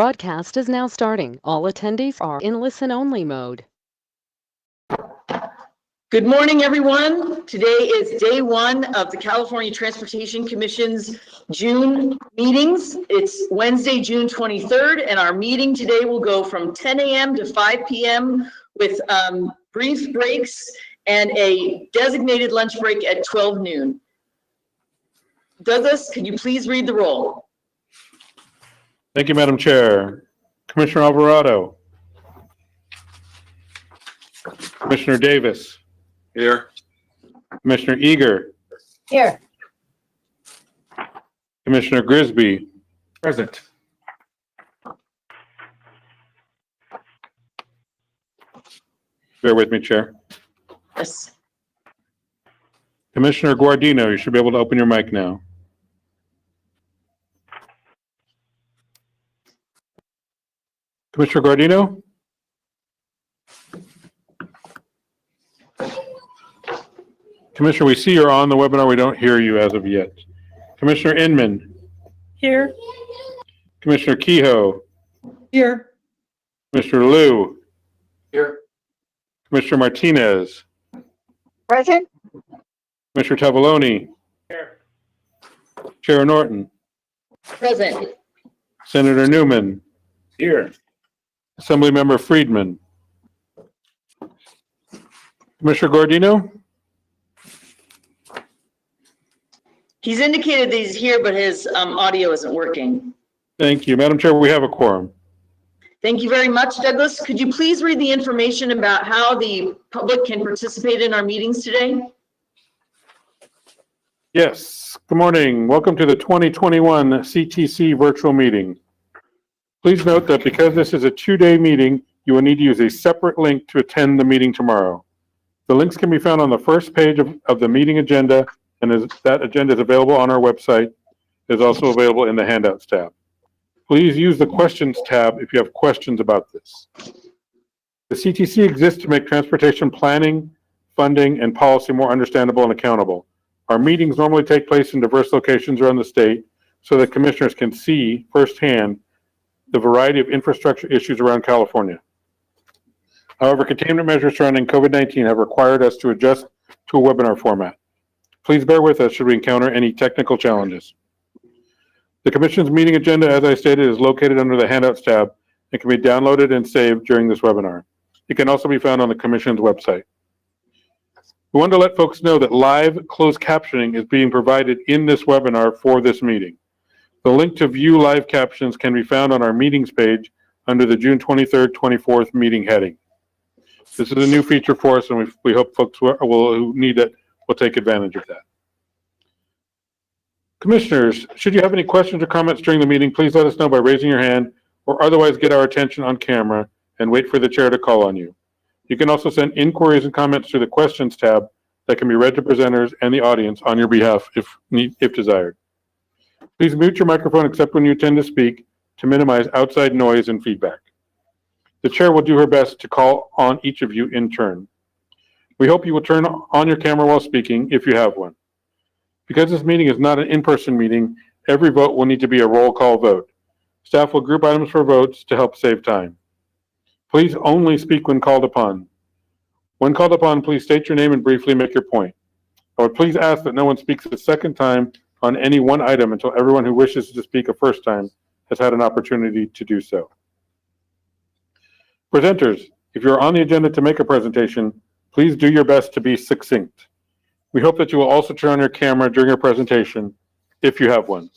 Broadcast is now starting. All attendees are in listen-only mode. Good morning, everyone. Today is day one of the California Transportation Commission's June meetings. It's Wednesday, June 23rd, and our meeting today will go from 10 a.m. to 5 p.m. with brief breaks and a designated lunch break at 12 noon. Douglas, could you please read the roll? Thank you, Madam Chair. Commissioner Alvarado. Commissioner Davis. Here. Commissioner Eager. Here. Commissioner Grisby. Present. Bear with me, Chair. Yes. Commissioner Guardino, you should be able to open your mic now. Commissioner Guardino? Commissioner, we see you're on the webinar. We don't hear you as of yet. Commissioner Inman? Here. Commissioner Kehoe? Here. Commissioner Liu? Here. Commissioner Martinez? Present. Commissioner Tavaloni? Here. Chair Norton? Present. Senator Newman? Here. Assemblymember Friedman? Commissioner Guardino? He's indicated that he's here, but his audio isn't working. Thank you. Madam Chair, we have a quorum. Thank you very much, Douglas. Could you please read the information about how the public can participate in our meetings today? Yes. Good morning. Welcome to the 2021 CTC virtual meeting. Please note that because this is a two-day meeting, you will need to use a separate link to attend the meeting tomorrow. The links can be found on the first page of the meeting agenda, and that agenda is available on our website. It is also available in the handouts tab. Please use the questions tab if you have questions about this. The CTC exists to make transportation planning, funding, and policy more understandable and accountable. Our meetings normally take place in diverse locations around the state so that commissioners can see firsthand the variety of infrastructure issues around California. However, containment measures surrounding COVID-19 have required us to adjust to a webinar format. Please bear with us should we encounter any technical challenges. The Commission's meeting agenda, as I stated, is located under the Handouts tab and can be downloaded and saved during this webinar. It can also be found on the Commission's website. We want to let folks know that live closed captioning is being provided in this webinar for this meeting. The link to view live captions can be found on our meetings page under the June 23rd, 24th meeting heading. This is a new feature for us, and we hope folks who need it will take advantage of that. Commissioners, should you have any questions or comments during the meeting, please let us know by raising your hand or otherwise get our attention on camera and wait for the chair to call on you. You can also send inquiries and comments through the questions tab that can be read to presenters and the audience on your behalf if desired. Please mute your microphone except when you intend to speak to minimize outside noise and feedback. The chair will do her best to call on each of you in turn. We hope you will turn on your camera while speaking if you have one. Because this meeting is not an in-person meeting, every vote will need to be a roll call vote. Staff will group items for votes to help save time. Please only speak when called upon. When called upon, please state your name and briefly make your point. I would please ask that no one speaks a second time on any one item until everyone who wishes to speak a first time has had an opportunity to do so. Presenters, if you're on the agenda to make a presentation, please do your best to be succinct. We hope that you will also turn on your camera during your presentation, if you have one.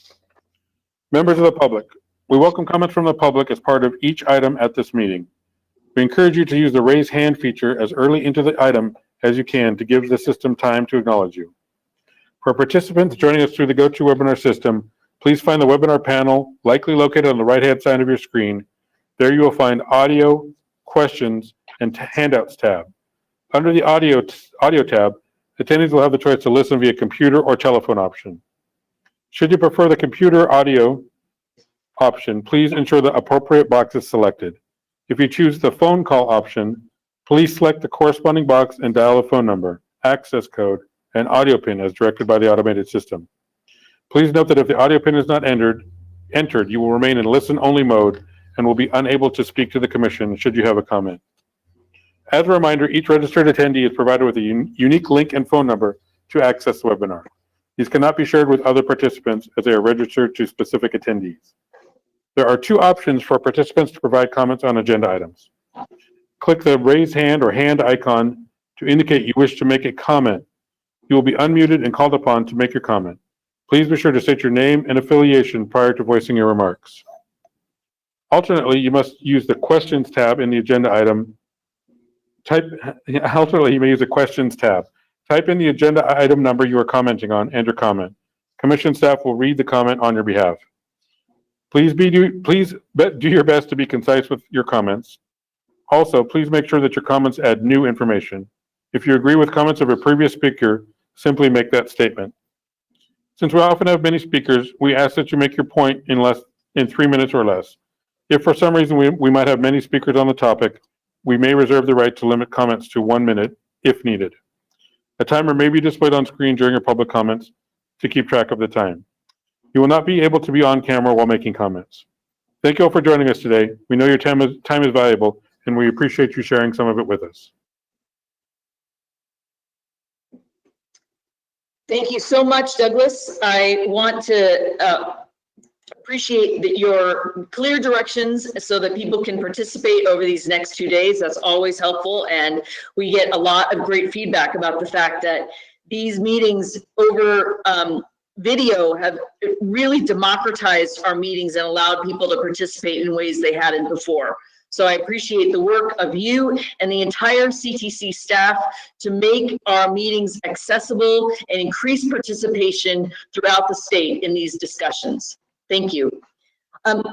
Members of the public, we welcome comments from the public as part of each item at this meeting. We encourage you to use the raise hand feature as early into the item as you can to give the system time to acknowledge you. For participants joining us through the GoToWebinar system, please find the webinar panel likely located on the right-hand side of your screen. There you will find audio, questions, and handouts tab. Under the audio tab, attendees will have the choice to listen via computer or telephone option. Should you prefer the computer audio option, please ensure the appropriate box is selected. If you choose the phone call option, please select the corresponding box and dial the phone number, access code, and audio pin as directed by the automated system. Please note that if the audio pin is not entered, you will remain in listen-only mode and will be unable to speak to the commission should you have a comment. As a reminder, each registered attendee is provided with a unique link and phone number to access the webinar. These cannot be shared with other participants as they are registered to specific attendees. There are two options for participants to provide comments on agenda items. Click the raise hand or hand icon to indicate you wish to make a comment. You will be unmuted and called upon to make your comment. Please be sure to state your name and affiliation prior to voicing your remarks. Alternately, you must use the questions tab in the agenda item. Alternately, you may use the questions tab. Type in the agenda item number you are commenting on and your comment. Commission staff will read the comment on your behalf. Please do your best to be concise with your comments. Also, please make sure that your comments add new information. If you agree with comments of a previous speaker, simply make that statement. Since we often have many speakers, we ask that you make your point in 3 minutes or less. If for some reason we might have many speakers on the topic, we may reserve the right to limit comments to 1 minute if needed. A timer may be displayed on screen during your public comments to keep track of the time. You will not be able to be on camera while making comments. Thank you all for joining us today. We know your time is valuable, and we appreciate you sharing some of it with us. Thank you so much, Douglas. I want to appreciate your clear directions so that people can participate over these next 2 days. That's always helpful, and we get a lot of great feedback about the fact that these meetings over video have really democratized our meetings and allowed people to participate in ways they hadn't before. So I appreciate the work of you and the entire CTC staff to make our meetings accessible and increase participation throughout the state in these discussions. Thank you.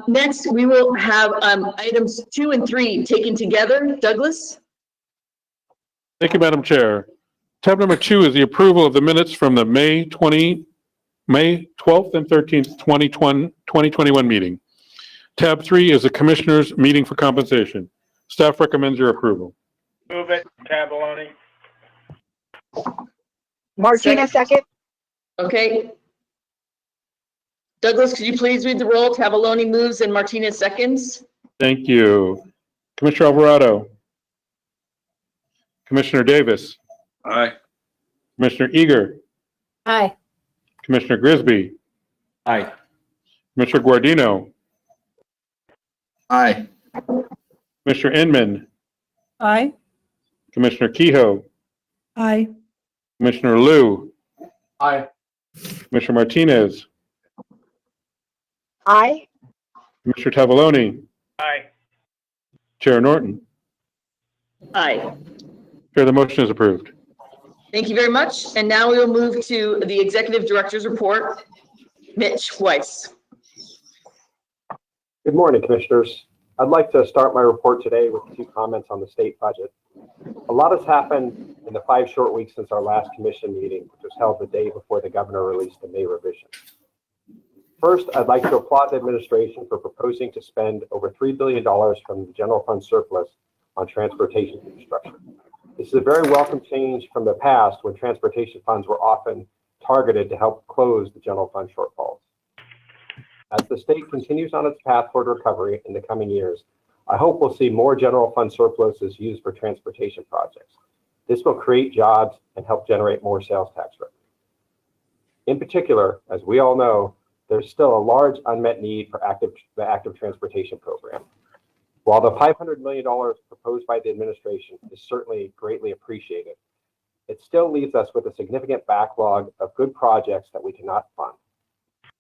Next, we will have items 2 and 3 taken together. Douglas? Thank you, Madam Chair. Tab number 2 is the approval of the minutes from the May 12th and 13th, 2021 meeting. Tab 3 is the Commissioners' meeting for compensation. Staff recommends your approval. Move it, Tabelloni. Martinez, second. Okay. Douglas, could you please read the roll? Tabelloni moves and Martinez seconds. Thank you. Commissioner Alvarado. Commissioner Davis. Aye. Commissioner Eager. Aye. Commissioner Grisby. Aye. Commissioner Guardino. Aye. Commissioner Inman. Aye. Commissioner Kehoe. Aye. Commissioner Liu. Aye. Commissioner Martinez. Aye. Commissioner Tabelloni. Aye. Chair Norton. Aye. Chair, the motion is approved. Thank you very much. And now we will move to the Executive Director's report. Mitch Weiss. Good morning, Commissioners. I'd like to start my report today with 2 comments on the state budget. A lot has happened in the 5 short weeks since our last commission meeting, which was held the day before the governor released the May revision. First, I'd like to applaud the administration for proposing to spend over $3 billion from the general fund surplus on transportation infrastructure. This is a very welcome change from the past when transportation funds were often targeted to help close the general fund shortfalls. As the state continues on its path toward recovery in the coming years, I hope we'll see more general fund surpluses used for transportation projects. This will create jobs and help generate more sales tax revenue. In particular, as we all know, there's still a large unmet need for the active transportation program. While the $500 million proposed by the administration is certainly greatly appreciated, it still leaves us with a significant backlog of good projects that we cannot fund.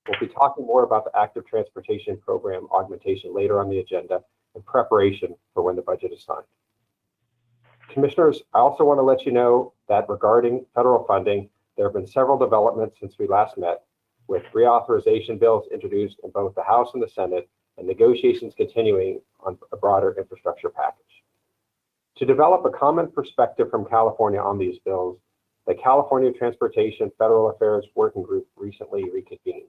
We'll be talking more about the active transportation program augmentation later on the agenda in preparation for when the budget is signed. Commissioners, I also want to let you know that regarding federal funding, there have been several developments since we last met, with reauthorization bills introduced in both the House and the Senate, and negotiations continuing on a broader infrastructure package. To develop a common perspective from California on these bills, the California Transportation Federal Affairs Working Group recently reconvened.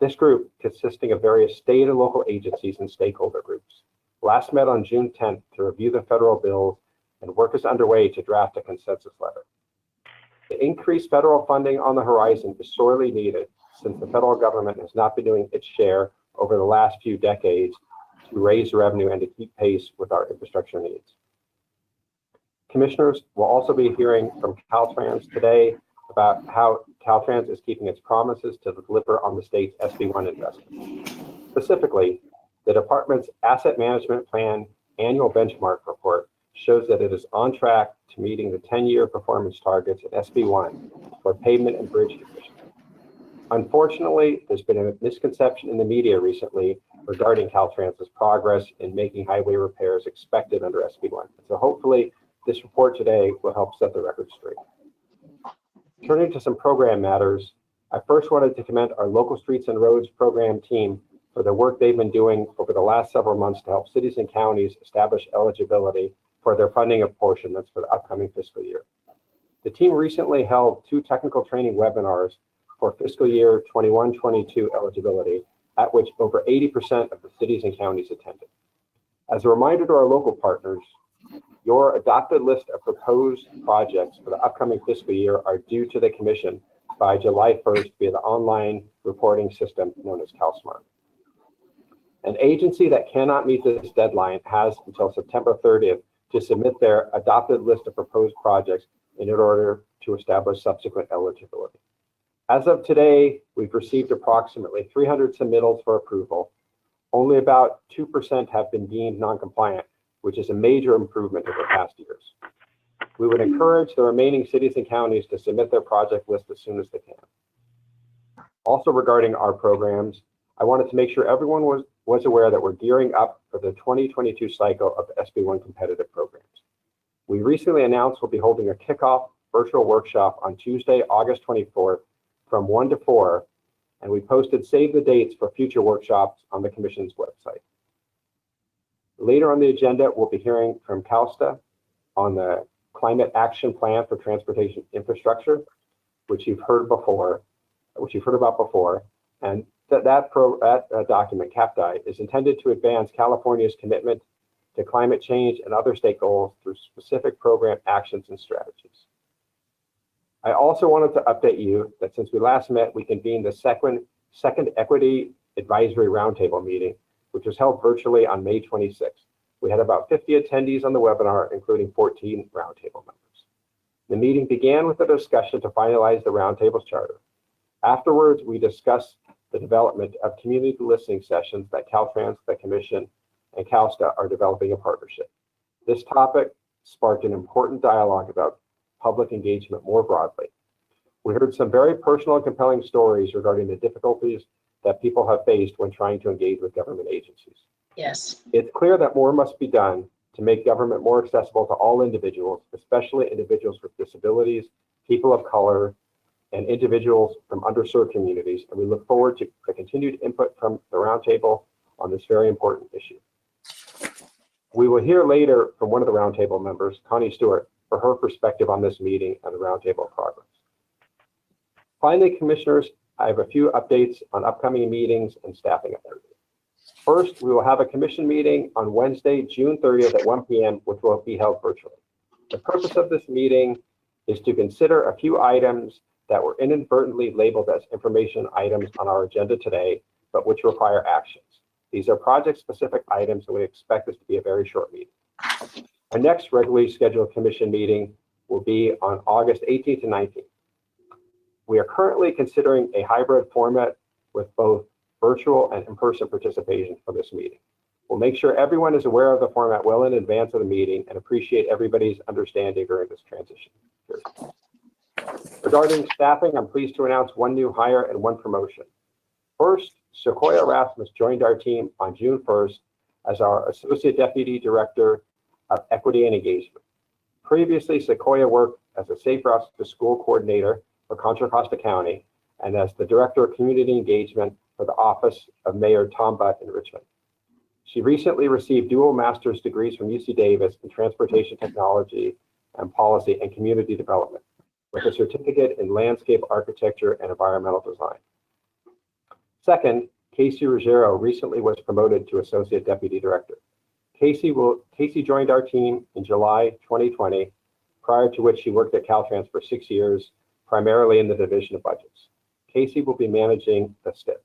This group, consisting of various state and local agencies and stakeholder groups, last met on June 10th to review the federal bills, and work is underway to draft a consensus letter. The increased federal funding on the horizon is sorely needed, since the federal government has not been doing its share over the last few decades to raise revenue and to keep pace with our infrastructure needs. Commissioners will also be hearing from Caltrans today about how Caltrans is keeping its promises to deliver on the state's SB1 investment. Specifically, the department's asset management plan annual benchmark report shows that it is on track to meeting the 10-year performance targets at SB1 for pavement and bridge conditions. Unfortunately, there's been a misconception in the media recently regarding Caltrans's progress in making highway repairs expected under SB1. So hopefully this report today will help set the record straight. Turning to some program matters, I first wanted to commend our Local Streets and Roads program team for the work they've been doing over the last several months to help cities and counties establish eligibility for their funding apportionments for the upcoming fiscal year. The team recently held 2 technical training webinars for fiscal year 21-22 eligibility, at which over 80% of the cities and counties attended. As a reminder to our local partners, your adopted list of proposed projects for the upcoming fiscal year are due to the Commission by July 1st via the online reporting system known as CalSmart. An agency that cannot meet this deadline has until September 30th to submit their adopted list of proposed projects in order to establish subsequent eligibility. As of today, we've received approximately 300 submittals for approval. Only about 2% have been deemed non-compliant, which is a major improvement over past years. We would encourage the remaining cities and counties to submit their project list as soon as they can. Also regarding our programs, I wanted to make sure everyone was aware that we're gearing up for the 2022 cycle of the SB1 competitive programs. We recently announced we'll be holding a kickoff virtual workshop on Tuesday, August 24th from 1 to 4, and we posted save the dates for future workshops on the Commission's website. Later on the agenda, we'll be hearing from CalSTA on the Climate Action Plan for Transportation Infrastructure, which you've heard about before, and that document, CAPTI, is intended to advance California's commitment to climate change and other state goals through specific program actions and strategies. I also wanted to update you that since we last met, we convened the second Equity Advisory Roundtable meeting, which was held virtually on May 26th. We had about 50 attendees on the webinar, including 14 roundtable members. The meeting began with a discussion to finalize the roundtable's charter. Afterwards, we discussed the development of community listening sessions that Caltrans, the Commission, and CalSTA are developing a partnership. This topic sparked an important dialogue about public engagement more broadly. We heard some very personal and compelling stories regarding the difficulties that people have faced when trying to engage with government agencies. Yes. It's clear that more must be done to make government more accessible to all individuals, especially individuals with disabilities, people of color, and individuals from underserved communities, and we look forward to the continued input from the roundtable on this very important issue. We will hear later from one of the roundtable members, Connie Stewart, for her perspective on this meeting and the roundtable progress. Finally, Commissioners, I have a few updates on upcoming meetings and staffing activities. First, we will have a Commission meeting on Wednesday, June 30th at 1 p.m., which will be held virtually. The purpose of this meeting is to consider a few items that were inadvertently labeled as information items on our agenda today, but which require actions. These are project-specific items, and we expect this to be a very short meeting. Our next regularly scheduled Commission meeting will be on August 18th and 19th. We are currently considering a hybrid format with both virtual and in-person participation for this meeting. We'll make sure everyone is aware of the format well in advance of the meeting and appreciate everybody's understanding during this transition period. Regarding staffing, I'm pleased to announce one new hire and one promotion. First, Sequoia Rasmus joined our team on June 1st as our Associate Deputy Director of Equity and Engagement. Previously, Sequoia worked as a Safe Routes to School Coordinator for Contra Costa County and as the Director of Community Engagement for the Office of Mayor Tom Butt in Richmond. She recently received dual master's degrees from UC Davis in Transportation Technology and Policy and Community Development, with a certificate in Landscape Architecture and Environmental Design. Second, Casey Ruggiero recently was promoted to Associate Deputy Director. Casey joined our team in July 2020, prior to which she worked at Caltrans for 6 years, primarily in the Division of Budgets. Casey will be managing the STIP.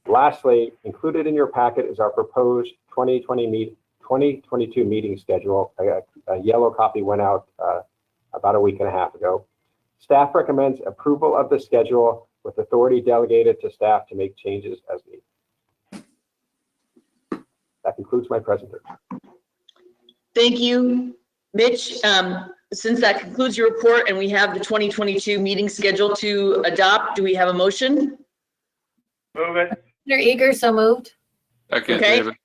Lastly, included in your packet is our proposed 2022 meeting schedule. A yellow copy went out about a week and a half ago. Staff recommends approval of the schedule with authority delegated to staff to make changes as needed. That concludes my presentation. Thank you, Mitch. Since that concludes your report and we have the 2022 meeting schedule to adopt, do we have a motion? Move it. Commissioner Eager, so moved. Second, Okay. David.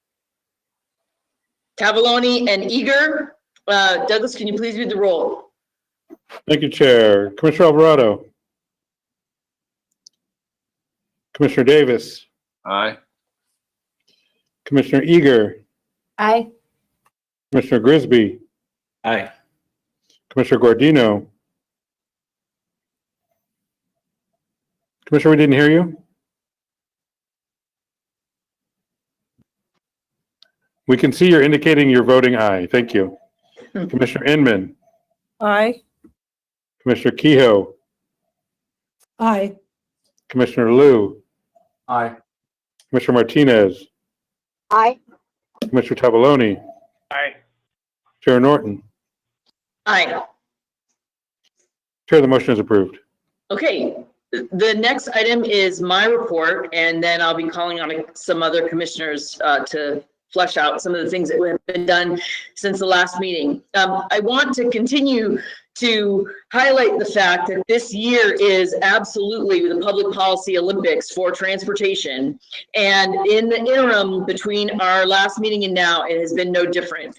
Cavalloni and Eager. Douglas, can you please read the roll? Thank you, Chair. Commissioner Alvarado. Commissioner Davis. Aye. Commissioner Eager. Aye. Commissioner Grisby. Aye. Commissioner Guardino. Commissioner, we didn't hear you. We can see you're indicating you're voting aye. Thank you. Commissioner Inman. Aye. Commissioner Kehoe. Aye. Commissioner Liu. Aye. Commissioner Martinez. Aye. Commissioner Tavoloni. Aye. Chair Norton. Aye. Chair, the motion is approved. Okay, the next item is my report, and then I'll be calling on some other commissioners to flesh out some of the things that have been done since the last meeting. I want to continue to highlight the fact that this year is absolutely the public policy Olympics for transportation. And in the interim between our last meeting and now, it has been no different.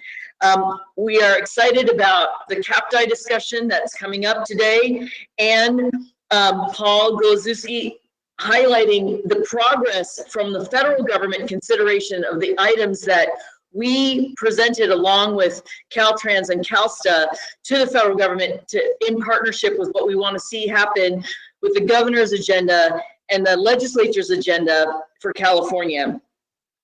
We are excited about the CAPTI discussion that's coming up today, and Paul Gozuski highlighting the progress from the federal government consideration of the items that we presented along with Caltrans and CalSTA to the federal government in partnership with what we want to see happen with the governor's agenda and the legislature's agenda for California.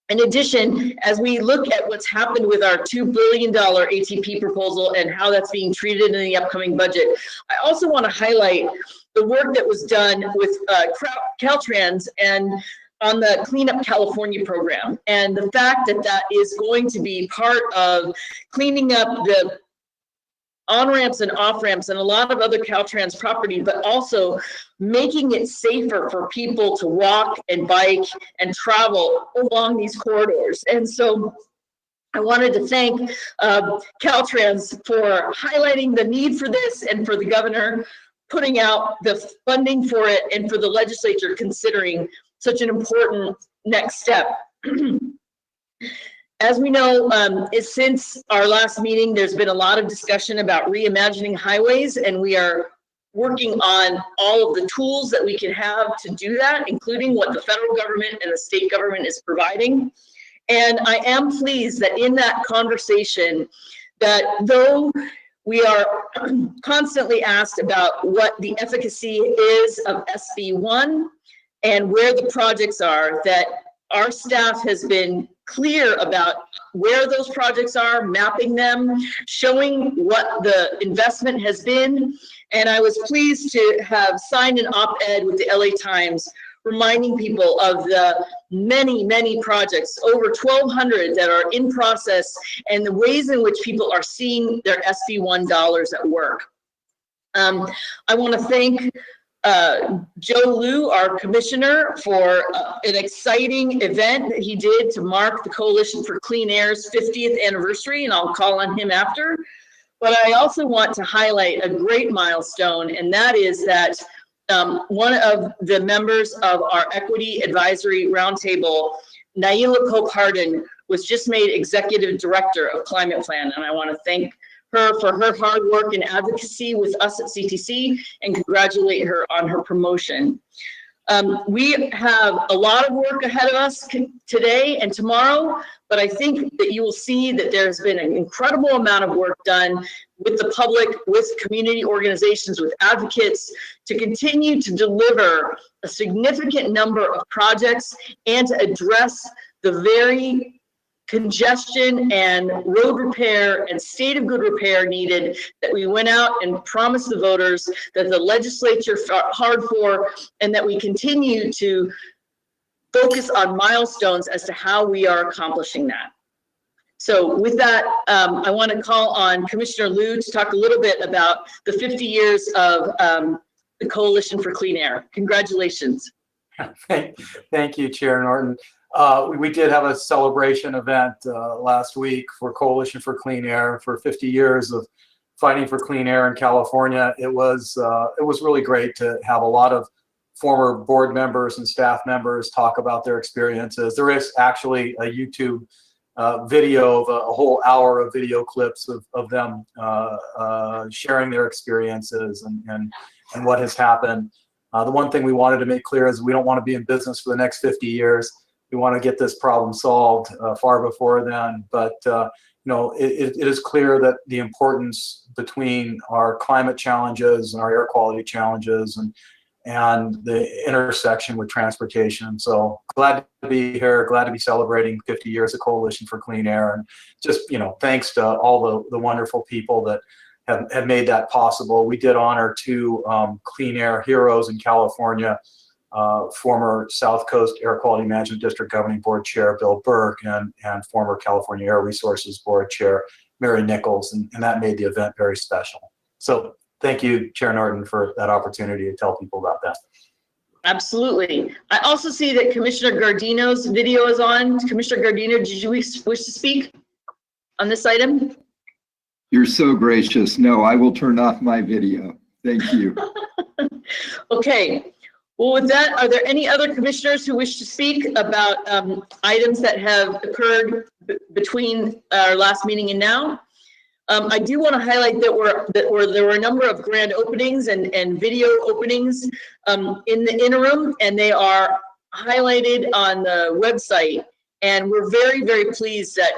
In addition, as we look at what's happened with our $2 billion ATP proposal and how that's being treated in the upcoming budget, I also want to highlight the work that was done with Caltrans and on the Clean Up California program, and the fact that that is going to be part of cleaning up the on-ramps and off-ramps and a lot of other Caltrans property, but also making it safer for people to walk and bike and travel along these corridors. And so I wanted to thank Caltrans for highlighting the need for this and for the governor putting out the funding for it and for the legislature considering such an important next step. As we know, since our last meeting, there's been a lot of discussion about reimagining highways, and we are working on all of the tools that we can have to do that, including what the federal government and the state government is providing. And I am pleased that in that conversation, that though we are constantly asked about what the efficacy is of SB1 and where the projects are, that our staff has been clear about where those projects are, mapping them, showing what the investment has been. And I was pleased to have signed an op-ed with the LA Times reminding people of the many, many projects, over 1,200 that are in process, and the ways in which people are seeing their SB1 dollars at work. I want to thank Joe Liu, our commissioner, for an exciting event that he did to mark the Coalition for Clean Air's 50th anniversary, and I'll call on him after. But I also want to highlight a great milestone, and that is that one of the members of our Equity Advisory Roundtable, Naila Cope-Hardin, was just made Executive Director of Climate Plan, and I want to thank her for her hard work and advocacy with us at CTC and congratulate her on her promotion. We have a lot of work ahead of us today and tomorrow, but I think that you will see that there's been an incredible amount of work done with the public, with community organizations, with advocates to continue to deliver a significant number of projects and to address the very congestion and road repair and state of good repair needed that we went out and promised the voters, that the legislature fought hard for, and that we continue to focus on milestones as to how we are accomplishing that. So with that, I want to call on Commissioner Liu to talk a little bit about the 50 years of the Coalition for Clean Air. Congratulations. Thank you, Chair Norton. We did have a celebration event last week for Coalition for Clean Air for 50 years of fighting for clean air in California. It was really great to have a lot of former board members and staff members talk about their experiences. There is actually a YouTube video of a whole hour of video clips of them sharing their experiences and what has happened. The one thing we wanted to make clear is we don't want to be in business for the next 50 years. We want to get this problem solved far before then. But it is clear that the importance between our climate challenges and our air quality challenges and the intersection with transportation. So glad to be here, glad to be celebrating 50 years of Coalition for Clean Air. And just, thanks to all the wonderful people that have made that possible. We did honor two clean air heroes in California, former South Coast Air Quality Management District Governing Board Chair Bill Burke and former California Air Resources Board Chair Mary Nichols, and that made the event very special. So thank you, Chair Norton, for that opportunity to tell people about that. Absolutely. I also see that Commissioner Gardino's video is on. Commissioner Gardino, did you wish to speak on this item? You're so gracious. No, I will turn off my video. Thank you. Okay. Well, with that, are there any other commissioners who wish to speak about items that have occurred between our last meeting and now? I do want to highlight that there were a number of grand openings and video openings in the interim, and they are highlighted on the website. And we're very, very pleased that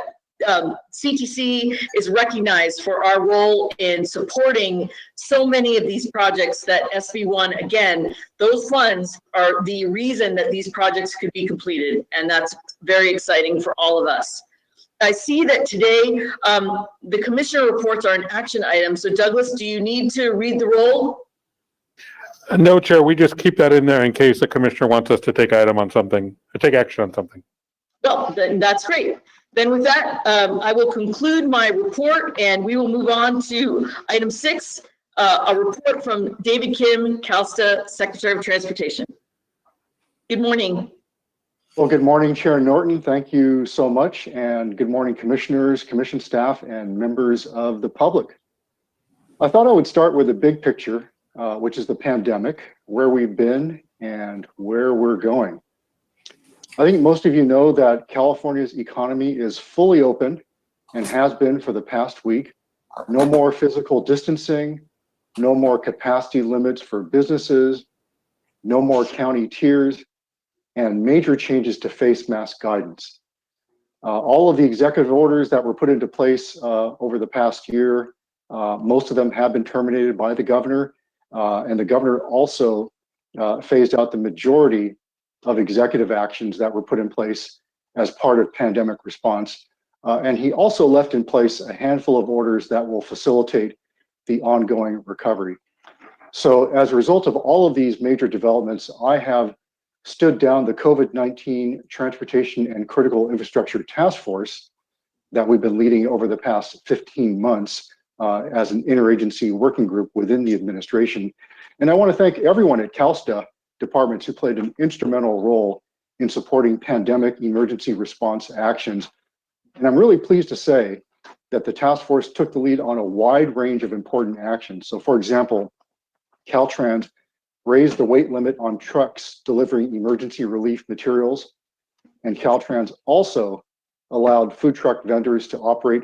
CTC is recognized for our role in supporting so many of these projects that SB1, again, those funds are the reason that these projects could be completed. And that's very exciting for all of us. I see that today the commissioner reports are an action item. So Douglas, do you need to read the roll? No, Chair, we just keep that in there in case the commissioner wants us to take action on something. Well, then that's great. Then with that, I will conclude my report and we will move on to item 6, a report from David Kim, CalSTA Secretary of Transportation. Good morning. Well, good morning, Chair Norton. Thank you so much. And good morning, commissioners, commission staff, and members of the public. I thought I would start with the big picture, which is the pandemic, where we've been and where we're going. I think most of you know that California's economy is fully open and has been for the past week. No more physical distancing, no more capacity limits for businesses, no more county tiers, and major changes to face mask guidance. All of the executive orders that were put into place over the past year, most of them have been terminated by the governor, and the governor also phased out the majority of executive actions that were put in place as part of pandemic response. And he also left in place a handful of orders that will facilitate the ongoing recovery. So as a result of all of these major developments, I have stood down the COVID-19 Transportation and Critical Infrastructure Task Force that we've been leading over the past 15 months as an interagency working group within the administration. And I want to thank everyone at CalSTA departments who played an instrumental role in supporting pandemic emergency response actions. And I'm really pleased to say that the task force took the lead on a wide range of important actions. So for example, Caltrans raised the weight limit on trucks delivering emergency relief materials, and Caltrans also allowed food truck vendors to operate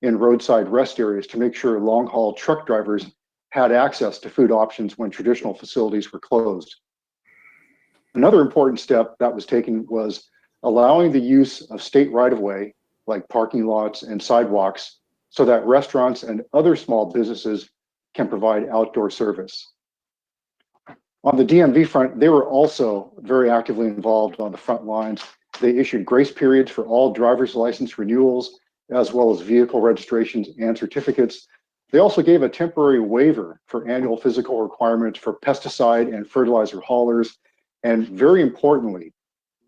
in roadside rest areas to make sure long-haul truck drivers had access to food options when traditional facilities were closed. Another important step that was taken was allowing the use of state right-of-way, like parking lots and sidewalks, so that restaurants and other small businesses can provide outdoor service. On the DMV front, they were also very actively involved on the front lines. They issued grace periods for all driver's license renewals, as well as vehicle registrations and certificates. They also gave a temporary waiver for annual physical requirements for pesticide and fertilizer haulers. And very importantly,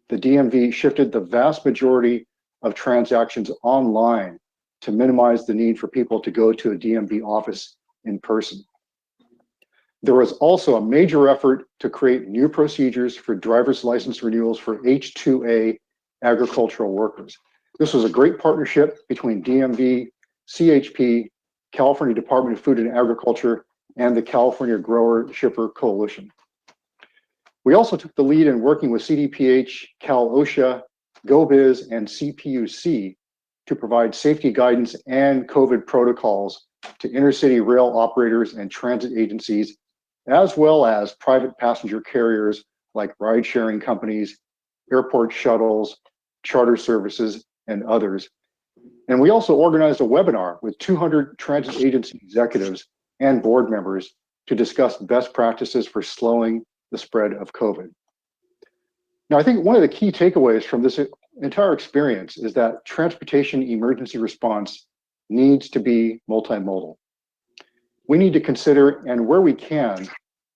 the DMV shifted the vast majority of transactions online to minimize the need for people to go to a DMV office in person. There was also a major effort to create new procedures for driver's license renewals for H-2A agricultural workers. This was a great partnership between DMV, CHP, California Department of Food and Agriculture, and the California Grower Shipper Coalition. We also took the lead in working with CDPH, Cal OSHA, GoBiz, and CPUC to provide safety guidance and COVID protocols to intercity rail operators and transit agencies, as well as private passenger carriers like ride-sharing companies, airport shuttles, charter services, and others. And we also organized a webinar with 200 transit agency executives and board members to discuss best practices for slowing the spread of COVID. Now, I think one of the key takeaways from this entire experience is that transportation emergency response needs to be multimodal. We need to consider, and where we can,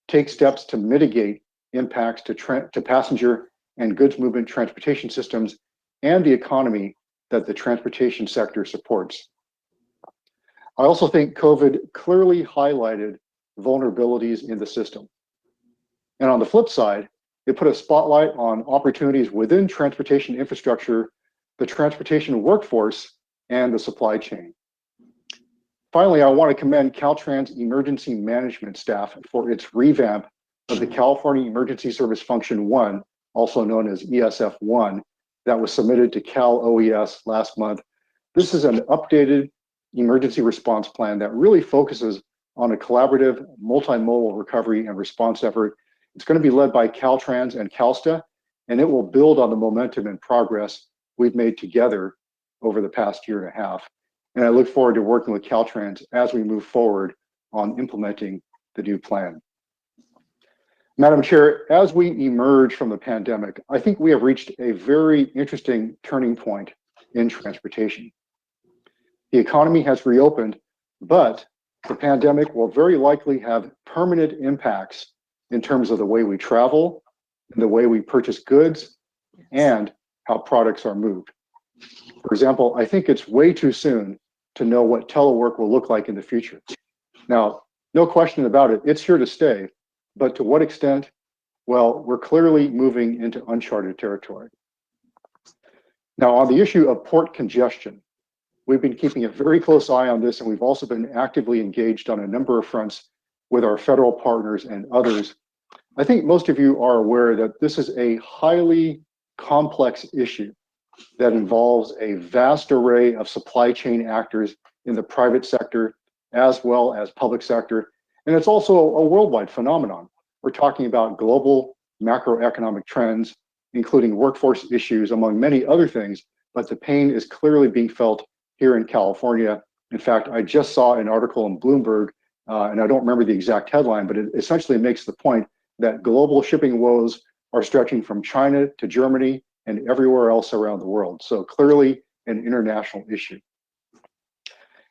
take steps to mitigate impacts to passenger and goods movement transportation systems and the economy that the transportation sector supports. I also think COVID clearly highlighted vulnerabilities in the system. And on the flip side, it put a spotlight on opportunities within transportation infrastructure, the transportation workforce, and the supply chain. Finally, I want to commend Caltrans emergency management staff for its revamp of the California Emergency Service Function 1, also known as ESF1, that was submitted to Cal OES last month. This is an updated emergency response plan that really focuses on a collaborative multimodal recovery and response effort. It's going to be led by Caltrans and CalSTA, and it will build on the momentum and progress we've made together over the past year and a half. And I look forward to working with Caltrans as we move forward on implementing the new plan. Madam Chair, as we emerge from the pandemic, I think we have reached a very interesting turning point in transportation. The economy has reopened, but the pandemic will very likely have permanent impacts in terms of the way we travel, and the way we purchase goods, and how products are moved. For example, I think it's way too soon to know what telework will look like in the future. Now, no question about it, it's here to stay, but to what extent? Well, we're clearly moving into uncharted territory. Now, on the issue of port congestion, we've been keeping a very close eye on this, and we've also been actively engaged on a number of fronts with our federal partners and others. I think most of you are aware that this is a highly complex issue that involves a vast array of supply chain actors in the private sector as well as public sector. And it's also a worldwide phenomenon. We're talking about global macroeconomic trends, including workforce issues, among many other things, but the pain is clearly being felt here in California. In fact, I just saw an article in Bloomberg, and I don't remember the exact headline, but it essentially makes the point that global shipping woes are stretching from China to Germany and everywhere else around the world. So clearly an international issue.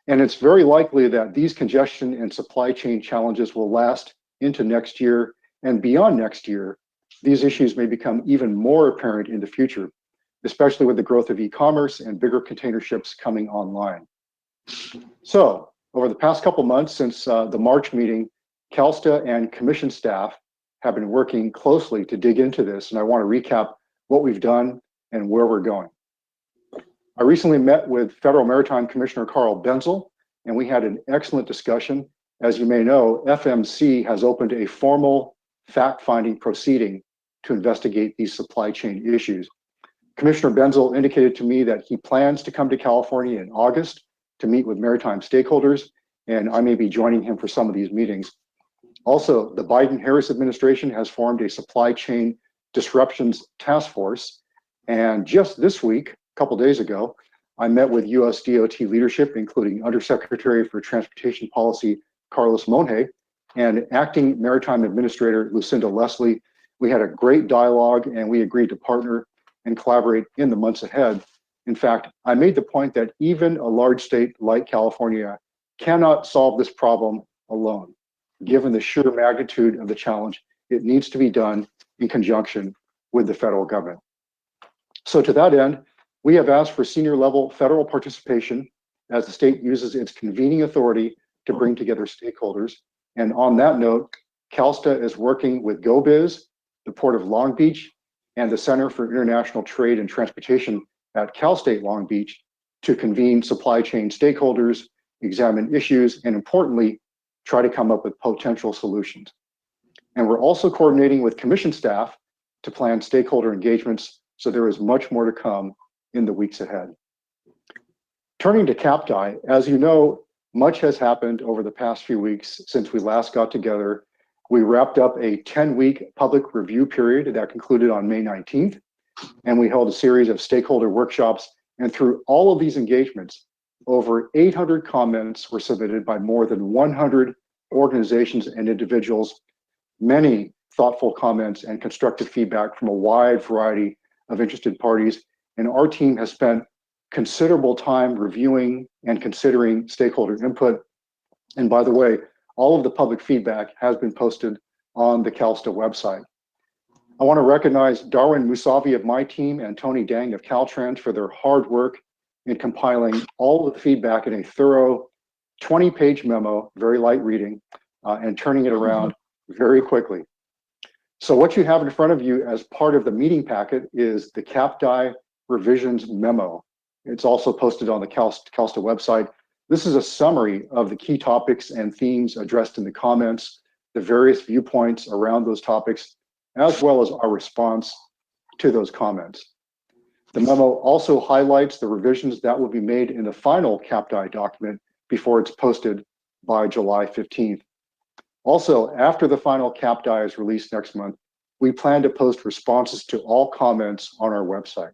And it's very likely that these congestion and supply chain challenges will last into next year, and beyond next year, these issues may become even more apparent in the future, especially with the growth of e-commerce and bigger container ships coming online. So over the past couple months since the March meeting, CalSTA and commission staff have been working closely to dig into this, and I want to recap what we've done and where we're going. I recently met with Federal Maritime Commissioner Carl Benzel, and we had an excellent discussion. As you may know, FMC has opened a formal fact-finding proceeding to investigate these supply chain issues. Commissioner Benzel indicated to me that he plans to come to California in August to meet with maritime stakeholders, and I may be joining him for some of these meetings. Also, the Biden-Harris administration has formed a supply chain disruptions task force, and just this week, a couple days ago, I met with US DOT leadership, including Undersecretary for Transportation Policy Carlos Monje and Acting Maritime Administrator Lucinda Leslie. We had a great dialogue, and we agreed to partner and collaborate in the months ahead. In fact, I made the point that even a large state like California cannot solve this problem alone. Given the sheer magnitude of the challenge, it needs to be done in conjunction with the federal government. So to that end, we have asked for senior level federal participation as the state uses its convening authority to bring together stakeholders. And on that note, CalSTA is working with GoBiz, the Port of Long Beach, and the Center for International Trade and Transportation at Cal State Long Beach to convene supply chain stakeholders, examine issues, and importantly, try to come up with potential solutions. And we're also coordinating with commission staff to plan stakeholder engagements, so there is much more to come in the weeks ahead. Turning to CAPTI, as you know, much has happened over the past few weeks since we last got together. We wrapped up a 10-week public review period that concluded on May 19th, and we held a series of stakeholder workshops. And through all of these engagements, over 800 comments were submitted by more than 100 organizations and individuals, many thoughtful comments and constructive feedback from a wide variety of interested parties. And our team has spent considerable time reviewing and considering stakeholder input. And by the way, all of the public feedback has been posted on the CalSTA website. I want to recognize Darwin Musavi of my team and Tony Dang of Caltrans for their hard work in compiling all of the feedback in a thorough 20-page memo, very light reading, and turning it around very quickly. So what you have in front of you as part of the meeting packet is the CAPTI revisions memo. It's also posted on the CalSTA website. This is a summary of the key topics and themes addressed in the comments, the various viewpoints around those topics, as well as our response to those comments. The memo also highlights the revisions that will be made in the final CAPTI document before it's posted by July 15th. Also, after the final CAPTI is released next month, we plan to post responses to all comments on our website.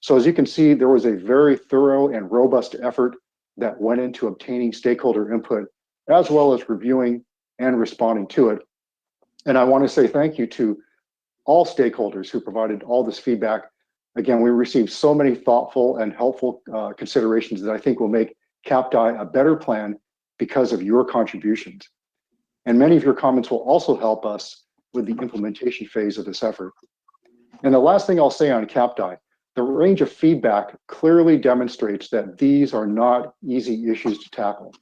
So as you can see, there was a very thorough and robust effort that went into obtaining stakeholder input, as well as reviewing and responding to it. And I want to say thank you to all stakeholders who provided all this feedback. Again, we received so many thoughtful and helpful considerations that I think will make CAPTI a better plan because of your contributions. And many of your comments will also help us with the implementation phase of this effort. And the last thing I'll say on CAPTI, the range of feedback clearly demonstrates that these are not easy issues to tackle.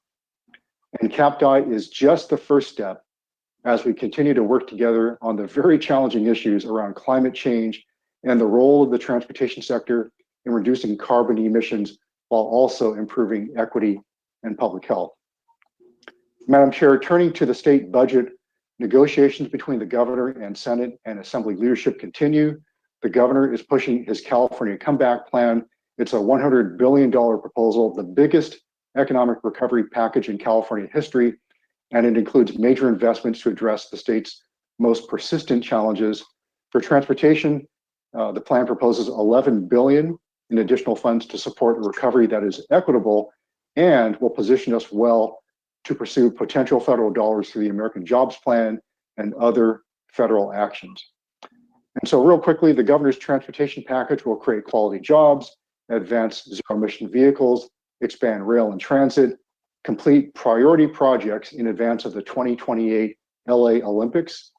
And CAPTI is just the first step as we continue to work together on the very challenging issues around climate change and the role of the transportation sector in reducing carbon emissions while also improving equity and public health. Madam Chair, turning to the state budget, negotiations between the governor and Senate and Assembly leadership continue. The governor is pushing his California Comeback Plan. It's a $100 billion proposal, the biggest economic recovery package in California history, and it includes major investments to address the state's most persistent challenges. For transportation, the plan proposes $11 billion in additional funds to support a recovery that is equitable and will position us well to pursue potential federal dollars through the American Jobs Plan and other federal actions. And so real quickly, the governor's transportation package will create quality jobs, advance zero-emission vehicles, expand rail and transit, complete priority projects in advance of the 2028 LA Olympics,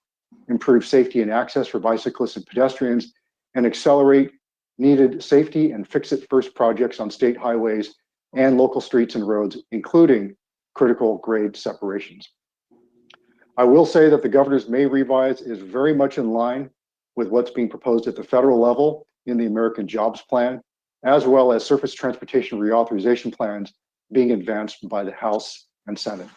improve safety and access for bicyclists and pedestrians, and accelerate needed safety and fix-it-first projects on state highways and local streets and roads, including critical grade separations. I will say that the governor's May revise is very much in line with what's being proposed at the federal level in the American Jobs Plan, as well as surface transportation reauthorization plans being advanced by the House and Senate.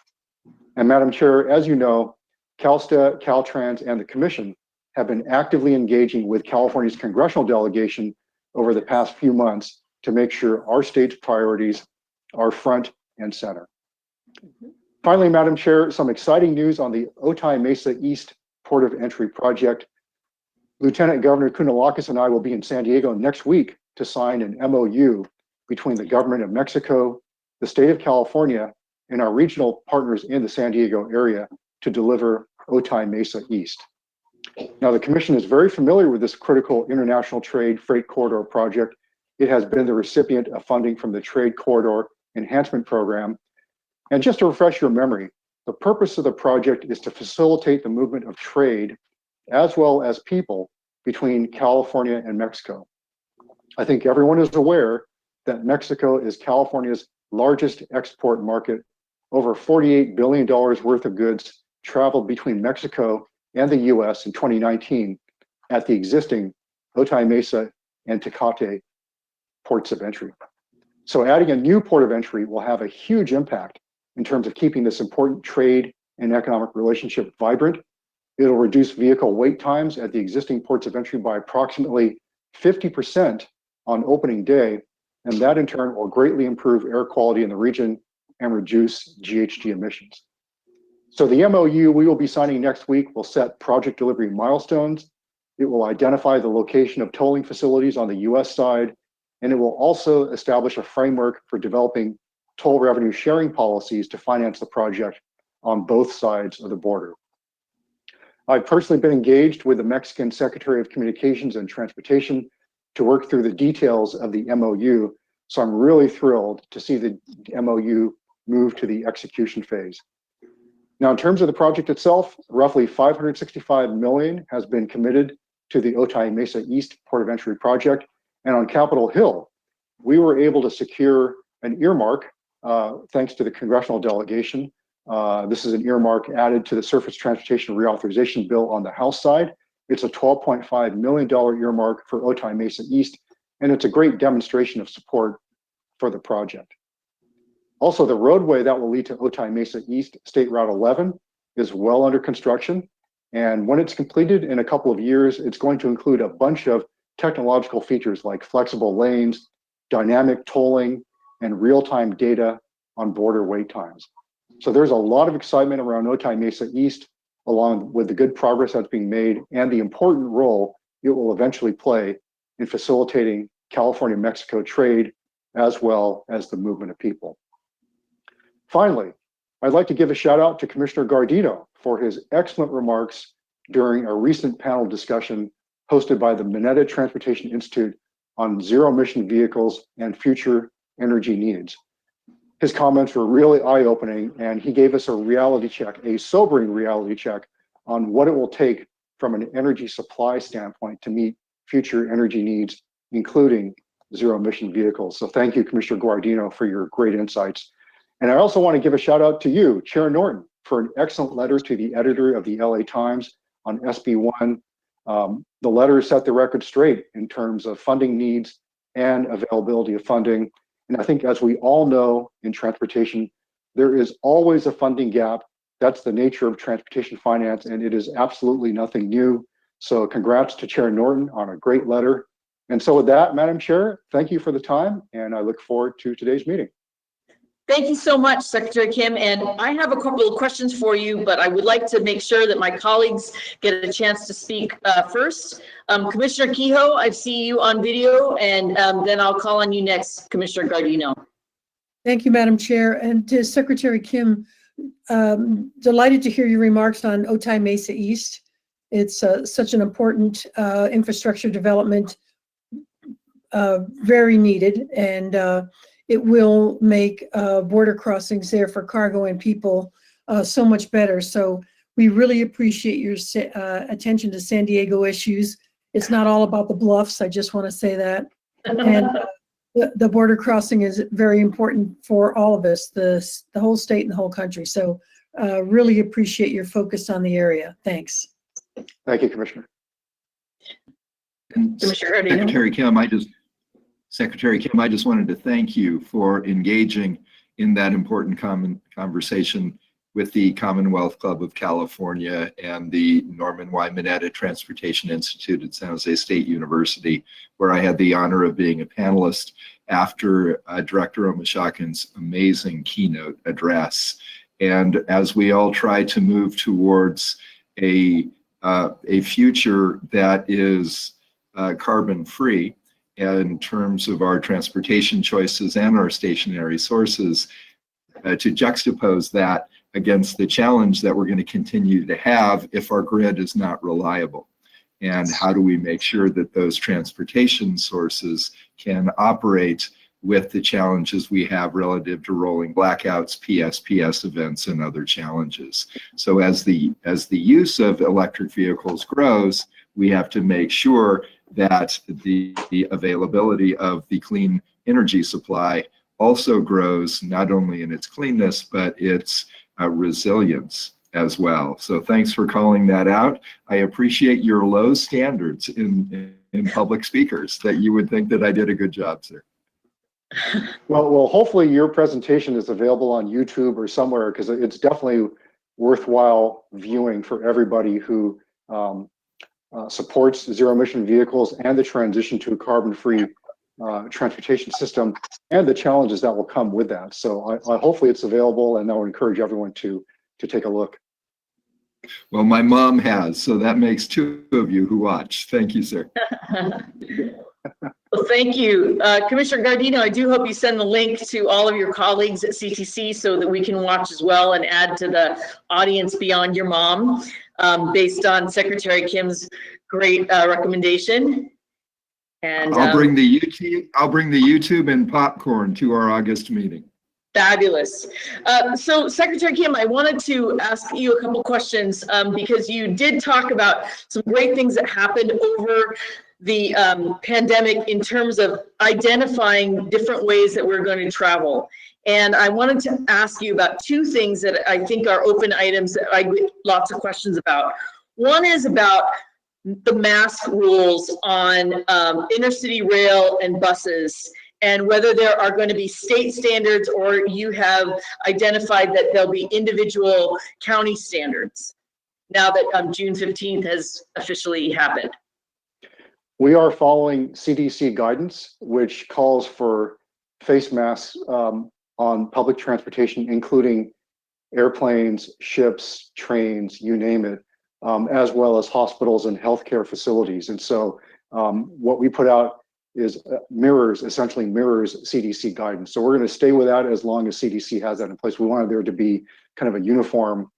And Madam Chair, as you know, CalSTA, Caltrans, and the Commission have been actively engaging with California's congressional delegation over the past few months to make sure our state's priorities are front and center. Finally, Madam Chair, some exciting news on the Otay Mesa East Port of Entry project. Lieutenant Governor Kounalakis and I will be in San Diego next week to sign an MOU between the government of Mexico, the state of California, and our regional partners in the San Diego area to deliver Otay Mesa East. Now, the Commission is very familiar with this critical international trade freight corridor project. It has been the recipient of funding from the Trade Corridor Enhancement Program. And just to refresh your memory, the purpose of the project is to facilitate the movement of trade as well as people between California and Mexico. I think everyone is aware that Mexico is California's largest export market. Over $48 billion worth of goods traveled between Mexico and the US in 2019 at the existing Otay, Mesa, and Tecate ports of entry. So adding a new port of entry will have a huge impact in terms of keeping this important trade and economic relationship vibrant. It'll reduce vehicle wait times at the existing ports of entry by approximately 50% on opening day, and that in turn will greatly improve air quality in the region and reduce GHG emissions. So the MOU we will be signing next week will set project delivery milestones. It will identify the location of tolling facilities on the US side, and it will also establish a framework for developing toll revenue sharing policies to finance the project on both sides of the border. I've personally been engaged with the Mexican Secretary of Communications and Transportation to work through the details of the MOU, so I'm really thrilled to see the MOU move to the execution phase. Now, in terms of the project itself, roughly $565 million has been committed to the Otay Mesa East Port of Entry project. And on Capitol Hill, we were able to secure an earmark thanks to the congressional delegation. This is an earmark added to the Surface Transportation Reauthorization Bill on the House side. It's a $12.5 million earmark for Otay Mesa East, and it's a great demonstration of support for the project. Also, the roadway that will lead to Otay Mesa East, State Route 11, is well under construction. And when it's completed in a couple of years, it's going to include a bunch of technological features like flexible lanes, dynamic tolling, and real-time data on border wait times. So there's a lot of excitement around Otay Mesa East, along with the good progress that's being made and the important role it will eventually play in facilitating California-Mexico trade, as well as the movement of people. Finally, I'd like to give a shout out to Commissioner Gardner for his excellent remarks during a recent panel discussion hosted by the Mesa Transportation Institute on zero-emission vehicles and future energy needs. His comments were really eye-opening, and he gave us a reality check, a sobering reality check on what it will take from an energy supply standpoint to meet future energy needs, including zero-emission vehicles. So thank you, Commissioner Guardino, for your great insights. And I also want to give a shout out to you, Chair Norton, for an excellent letter to the editor of the LA Times on SB1. The letter set the record straight in terms of funding needs and availability of funding. And I think, as we all know in transportation, there is always a funding gap. That's the nature of transportation finance, and it is absolutely nothing new. So congrats to Chair Norton on a great letter. And so with that, Madam Chair, thank you for the time, and I look forward to today's meeting. Thank you so much, Secretary Kim. And I have a couple of questions for you, but I would like to make sure that my colleagues get a chance to speak first. Commissioner Kehoe, I see you on video, and then I'll call on you next, Commissioner Gardino. Thank you, Madam Chair. And to Secretary Kim, delighted to hear your remarks on Otay Mesa East. It's such an important infrastructure development, very needed, and it will make border crossings there for cargo and people so much better. So we really appreciate your attention to San Diego issues. It's not all about the bluffs. I just want to say that. And the border crossing is very important for all of us, the whole state and the whole country. So really appreciate your focus on the area. Thanks. Thank you, Commissioner. Commissioner Gardino. Secretary Kim, I just wanted to thank you for engaging in that important conversation with the Commonwealth Club of California and the Norman Y. Mineta Transportation Institute at San Jose State University, where I had the honor of being a panelist after Director Omashakin's amazing keynote address. And as we all try to move towards a future that is carbon-free, in terms of our transportation choices and our stationary sources, to juxtapose that against the challenge that we're going to continue to have if our grid is not reliable. And how do we make sure that those transportation sources can operate with the challenges we have relative to rolling blackouts, PSPS events, and other challenges. So as the use of electric vehicles grows, we have to make sure that the availability of the clean energy supply also grows not only in its cleanness, but its resilience as well. So thanks for calling that out. I appreciate your low standards in public speakers, that you would think that I did a good job, sir. Well, hopefully your presentation is available on YouTube or somewhere, because it's definitely worthwhile viewing for everybody who supports zero emission vehicles and the transition to a carbon-free transportation system and the challenges that will come with that. So hopefully it's available, and I would encourage everyone to take a look. Well, my mom has, so that makes two of you who watch. Thank you, sir. Well, thank you. Commissioner Gardner, I do hope you send the link to all of your colleagues at CTC so that we can watch as well and add to the audience beyond your mom, based on Secretary Kim's great recommendation. And I'll bring the YouTube and popcorn to our August meeting. Fabulous. So Secretary Kim, I wanted to ask you a couple questions because you did talk about some great things that happened over the pandemic in terms of identifying different ways that we're going to travel. And I wanted to ask you about two things that I think are open items that I get lots of questions about. One is about the mask rules on intercity rail and buses, and whether there are going to be state standards or you have identified that there'll be individual county standards now that June 15th has officially happened. We are following CDC guidance, which calls for face masks on public transportation, including airplanes, ships, trains, you name it, as well as hospitals and healthcare facilities. And so what we put out is essentially mirrors CDC guidance. So we're going to stay with that as long as CDC has that in place. We wanted there to be kind of a uniform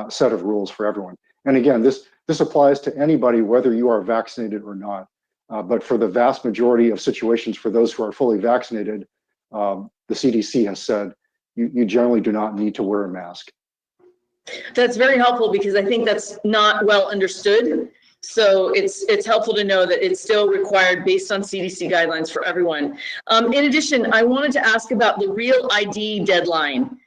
set of rules for everyone. And again, this applies to anybody, whether you are vaccinated or not. But for the vast majority of situations, for those who are fully vaccinated, the CDC has said you generally do not need to wear a mask. That's very helpful because I think that's not well understood. So it's helpful to know that it's still required based on CDC guidelines for everyone. In addition, I wanted to ask about the real ID deadline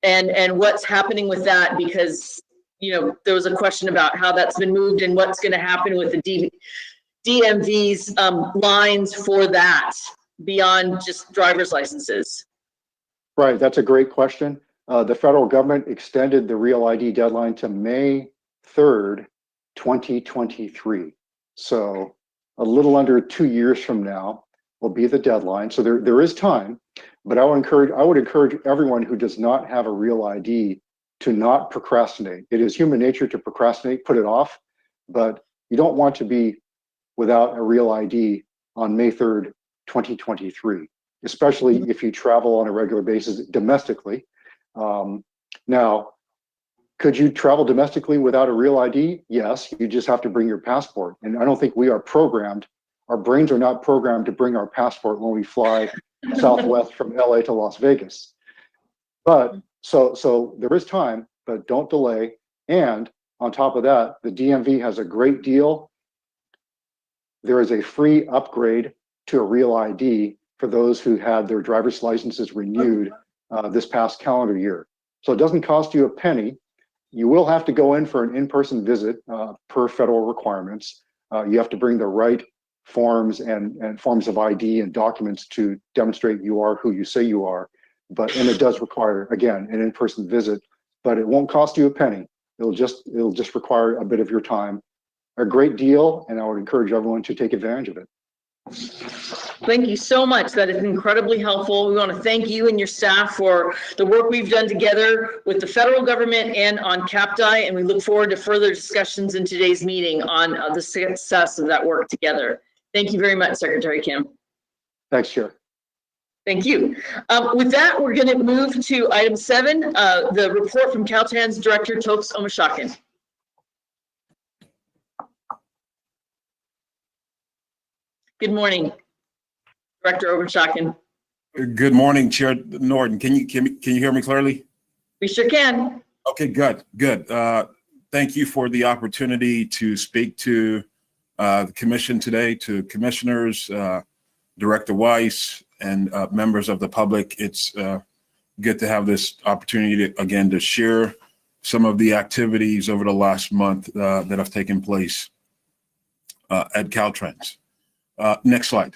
and what's happening with that, because there was a question about how that's been moved and what's going to happen with the DMV's lines for that beyond just driver's licenses. Right, that's a great question. The federal government extended the real ID deadline to May 3rd, 2023. So a little under 2 years from now will be the deadline. So there is time, but I would encourage everyone who does not have a real ID to not procrastinate. It is human nature to procrastinate, put it off, but you don't want to be without a real ID on May 3rd, 2023, especially if you travel on a regular basis domestically. Now, could you travel domestically without a real ID? Yes, you just have to bring your passport. And I don't think we are programmed, our brains are not programmed to bring our passport when we fly Southwest from LA to Las Vegas. But so there is time, but don't delay. And on top of that, the DMV has a great deal. There is a free upgrade to a real ID for those who had their driver's licenses renewed this past calendar year. So it doesn't cost you a penny. You will have to go in for an in-person visit per federal requirements. You have to bring the right forms and forms of ID and documents to demonstrate you are who you say you are. And it does require, again, an in-person visit, but it won't cost you a penny. It'll just require a bit of your time. A great deal, and I would encourage everyone to take advantage of it. Thank you so much. That is incredibly helpful. We want to thank you and your staff for the work we've done together with the federal government and on CAPTI, and we look forward to further discussions in today's meeting on the success of that work together. Thank you very much, Secretary Kim. Thanks, Chair. Thank you. With that, we're going to move to item 7, the report from Caltrans Director Topes Omishakin. Good morning, Director Omishakin. Good morning, Chair Norton. Can you hear me clearly? We sure can. Okay, good. Thank you for the opportunity to speak to the commission today, to commissioners, Director Weiss, and members of the public. It's good to have this opportunity again to share some of the activities over the last month that have taken place at Caltrans. Next slide.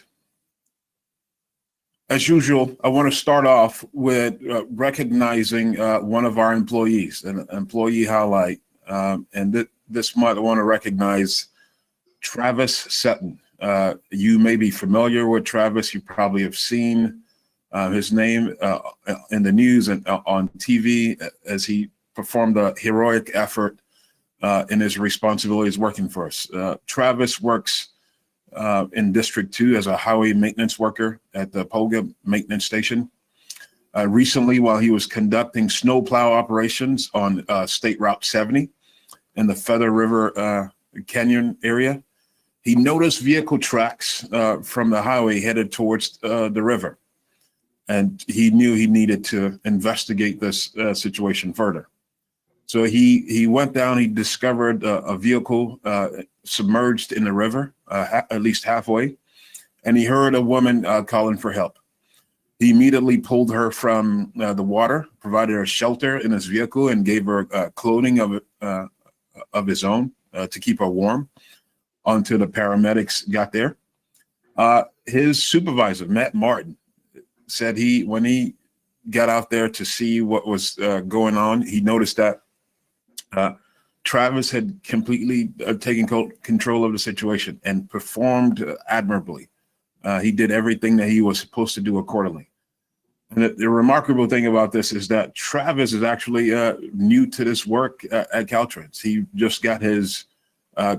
As usual, I want to start off with recognizing one of our employees, an employee highlight. And this month, I want to recognize Travis Sutton. You may be familiar with Travis. You probably have seen his name in the news and on TV as he performed a heroic effort in his responsibilities working for us. Travis works in District 2 as a highway maintenance worker at the Polga maintenance station. Recently, while he was conducting snowplow operations on State Route 70 in the Feather River Canyon area, he noticed vehicle tracks from the highway headed towards the river. And he knew he needed to investigate this situation further. So he went down, he discovered a vehicle submerged in the river, at least halfway, and he heard a woman calling for help. He immediately pulled her from the water, provided her shelter in his vehicle, and gave her clothing of his own to keep her warm until the paramedics got there. His supervisor, Matt Martin, said when he got out there to see what was going on, he noticed that Travis had completely taken control of the situation and performed admirably. He did everything that he was supposed to do accordingly. And the remarkable thing about this is that Travis is actually new to this work at Caltrans. He just got his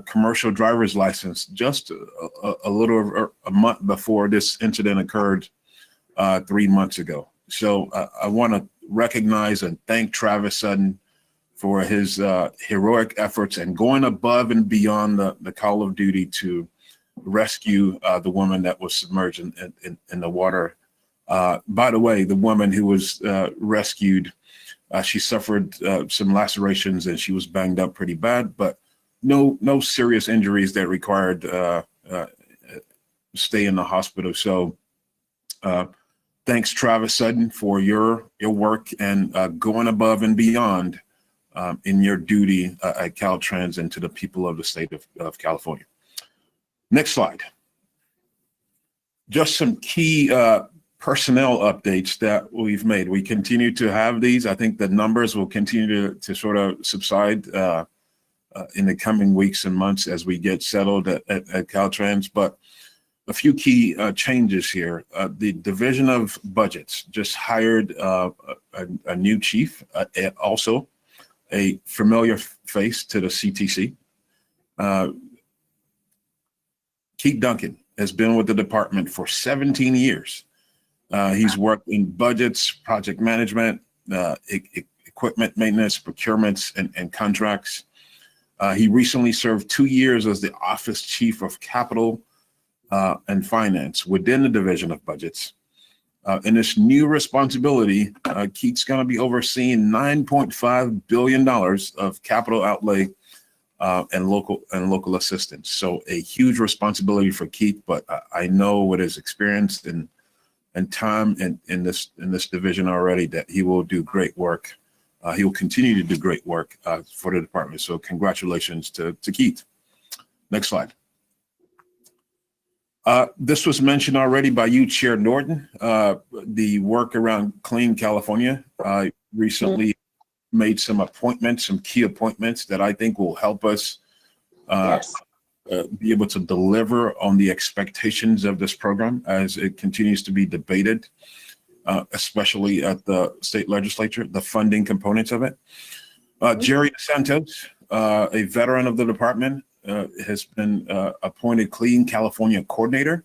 commercial driver's license just a little over a month before this incident occurred 3 months ago. So I want to recognize and thank Travis Sutton for his heroic efforts and going above and beyond the call of duty to rescue the woman that was submerged in the water. By the way, the woman who was rescued, she suffered some lacerations and she was banged up pretty bad, but no serious injuries that required stay in the hospital. So thanks, Travis Sutton, for your work and going above and beyond in your duty at Caltrans and to the people of the state of California. Next slide. Just some key personnel updates that we've made. We continue to have these. I think the numbers will continue to sort of subside in the coming weeks and months as we get settled at Caltrans. But a few key changes here. The Division of Budgets just hired a new chief, also a familiar face to the CTC. Keith Duncan has been with the department for 17 years. He's worked in budgets, project management, equipment maintenance, procurements, and contracts. He recently served 2 years as the office chief of capital and finance within the Division of Budgets. In this new responsibility, Keith's going to be overseeing $9.5 billion of capital outlay and local assistance. So a huge responsibility for Keith, but I know with his experience and time in this division already that he will do great work. He will continue to do great work for the department. So congratulations to Keith. Next slide. This was mentioned already by you, Chair Norton. The work around Clean California. I recently made some key appointments that I think will help us be able to deliver on the expectations of this program as it continues to be debated, especially at the state legislature, the funding components of it. Jerry Santos, a veteran of the department, has been appointed Clean California Coordinator,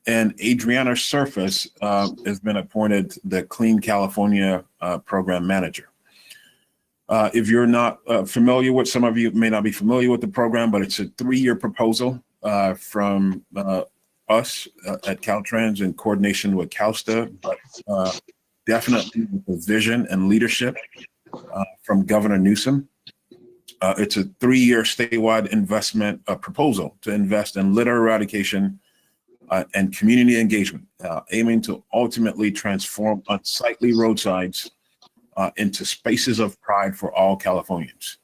and Adriana Surface has been appointed the Clean California Program Manager. If you're not familiar with, some of you may not be familiar with the program, but it's a 3-year proposal from us at Caltrans in coordination with CalSTA, but definitely with the vision and leadership from Governor Newsom. It's a 3-year statewide investment proposal to invest in litter eradication and community engagement, aiming to ultimately transform unsightly roadsides into spaces of pride for all Californians.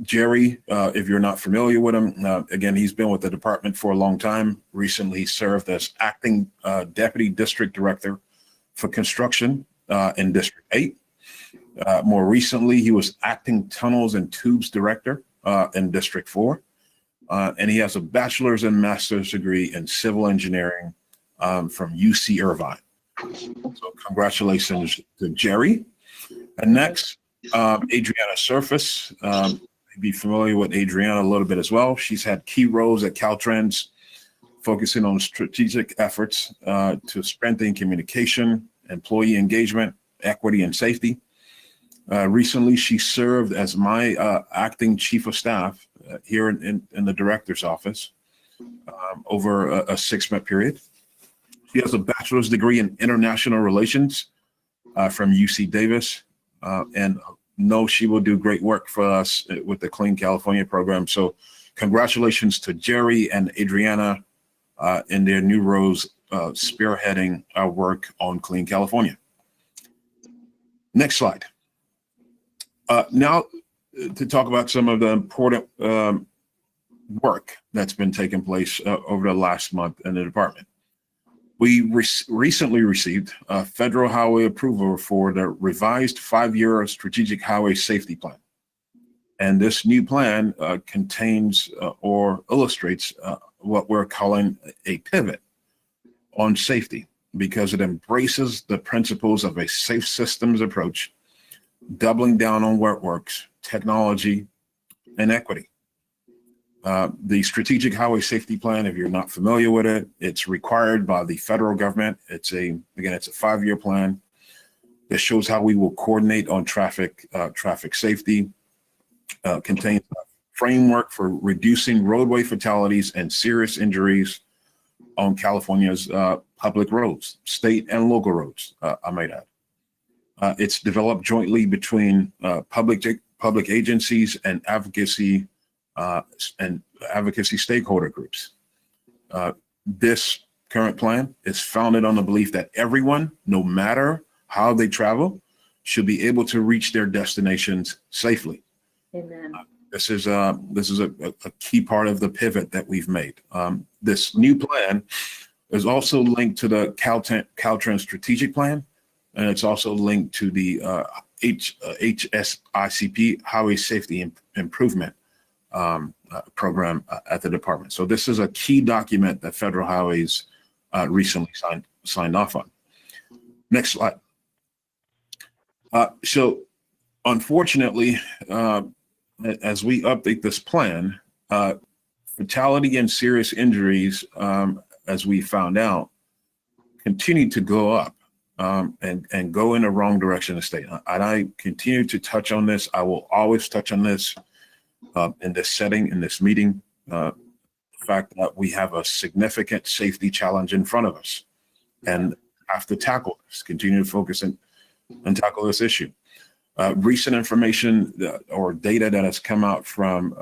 Jerry, if you're not familiar with him, again, he's been with the department for a long time. Recently served as acting deputy district director for construction in District 8. More recently, he was acting tunnels and tubes director in District 4. And he has a bachelor's and master's degree in civil engineering from UC Irvine. So congratulations to Jerry. And next, Adriana Surface. Be familiar with Adriana a little bit as well. She's had key roles at Caltrans, focusing on strategic efforts to strengthen communication, employee engagement, equity, and safety. Recently, she served as my acting chief of staff here in the director's office over a 6-month period. She has a bachelor's degree in international relations from UC Davis, and know she will do great work for us with the Clean California program. So congratulations to Jerry and Adriana in their new roles, spearheading our work on Clean California. Next slide. Now to talk about some of the important work that's been taking place over the last month in the department. We recently received federal highway approval for the revised 5-year strategic highway safety plan. And this new plan contains or illustrates what we're calling a pivot on safety, because it embraces the principles of a safe systems approach, doubling down on what works, technology, and equity. The Strategic Highway Safety Plan, if you're not familiar with it, it's required by the federal government. It's a 5-year plan that shows how we will coordinate on traffic safety, contains a framework for reducing roadway fatalities and serious injuries on California's public roads, state and local roads, I might add. It's developed jointly between public agencies and advocacy stakeholder groups. This current plan is founded on the belief that everyone, no matter how they travel, should be able to reach their destinations safely. Amen. This is a key part of the pivot that we've made. This new plan is also linked to the Caltrans strategic plan, and it's also linked to the HSICP Highway Safety Improvement program at the department. So this is a key document that Federal Highways recently signed off on. Next slide. So unfortunately, as we update this plan, fatality and serious injuries, as we found out, continue to go up and go in the wrong direction in the state. And I continue to touch on this. I will always touch on this in this setting, in this meeting, the fact that we have a significant safety challenge in front of us and have to tackle this, continue to focus and tackle this issue. Recent information or data that has come out from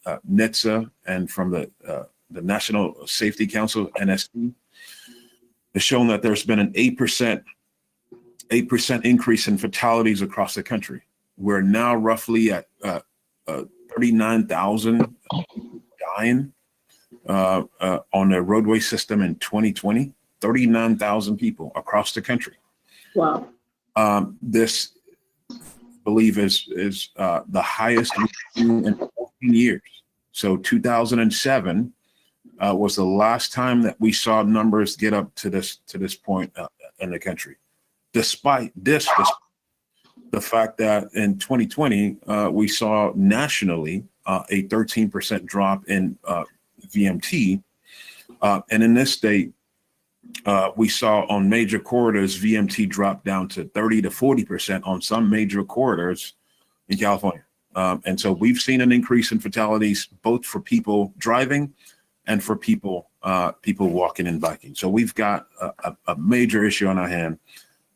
NHTSA and from the National Safety Council, NSC, has shown that there's been an 8% increase in fatalities across the country. We're now roughly at 39,000 dying on the roadway system in 2020, 39,000 people across the country. Wow. This, I believe, is the highest we've seen in 14 years. So 2007 was the last time that we saw numbers get up to this point in the country. Despite the fact that in 2020 we saw nationally a 13% drop in VMT, and in this state we saw on major corridors VMT drop down to 30 to 40% on some major corridors in California. And so we've seen an increase in fatalities both for people driving and for people walking and biking. So we've got a major issue on our hand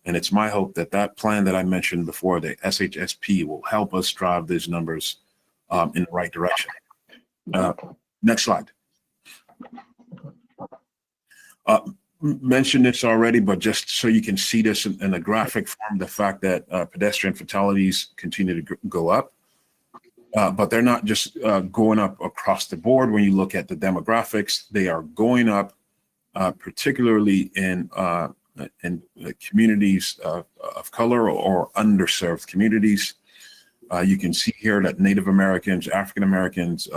And it's my hope that that plan that I mentioned before, the SHSP, will help us drive these numbers in the right direction. Next slide. Mentioned this already, but just so you can see this in a graphic form, the fact that pedestrian fatalities continue to go up. But they're not just going up across the board. When you look at the demographics, they are going up, particularly in communities of color or underserved communities. You can see here that Native Americans, African Americans,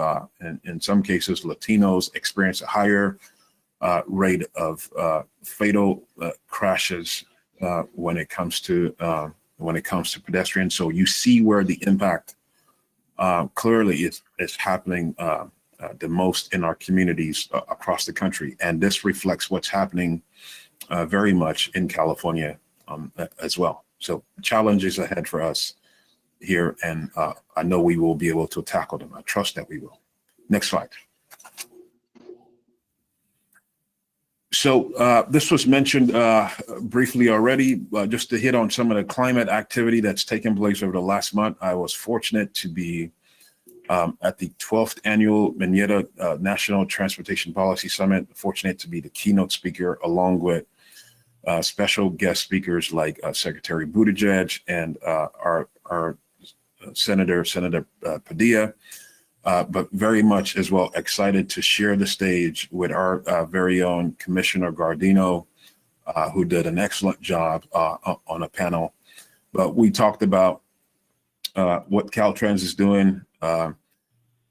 and in some cases Latinos experience a higher rate of fatal crashes when it comes to pedestrians. So you see where the impact clearly is happening the most in our communities across the country, and this reflects what's happening very much in California as well. So challenges ahead for us here, and I know we will be able to tackle them. I trust that we will. Next slide. So this was mentioned briefly already, just to hit on some of the climate activity that's taken place over the last month. I was fortunate to be at the 12th annual Mesa National Transportation Policy Summit, fortunate to be the keynote speaker along with special guest speakers like Secretary Buttigieg and our Senator Padilla, but very much as well excited to share the stage with our very own Commissioner Gardner, who did an excellent job on a panel. But we talked about what Caltrans is doing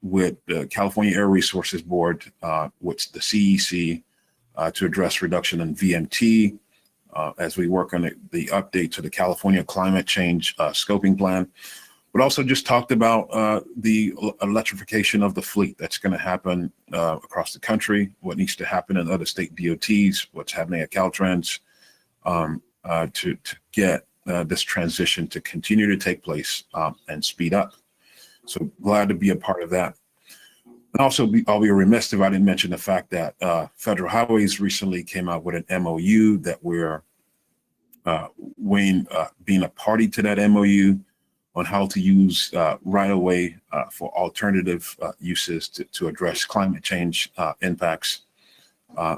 with the California Air Resources Board, with the CEC, to address reduction in VMT, as we work on the update to the California Climate Change Scoping Plan. But also just talked about the electrification of the fleet that's going to happen across the country, what needs to happen in other state DOTs, what's happening at Caltrans, to get this transition to continue to take place and speed up. So glad to be a part of that. And also, I'll be remiss if I didn't mention the fact that Federal Highways recently came out with an MOU that we're being a party to that MOU on how to use right-of-way for alternative uses to address climate change impacts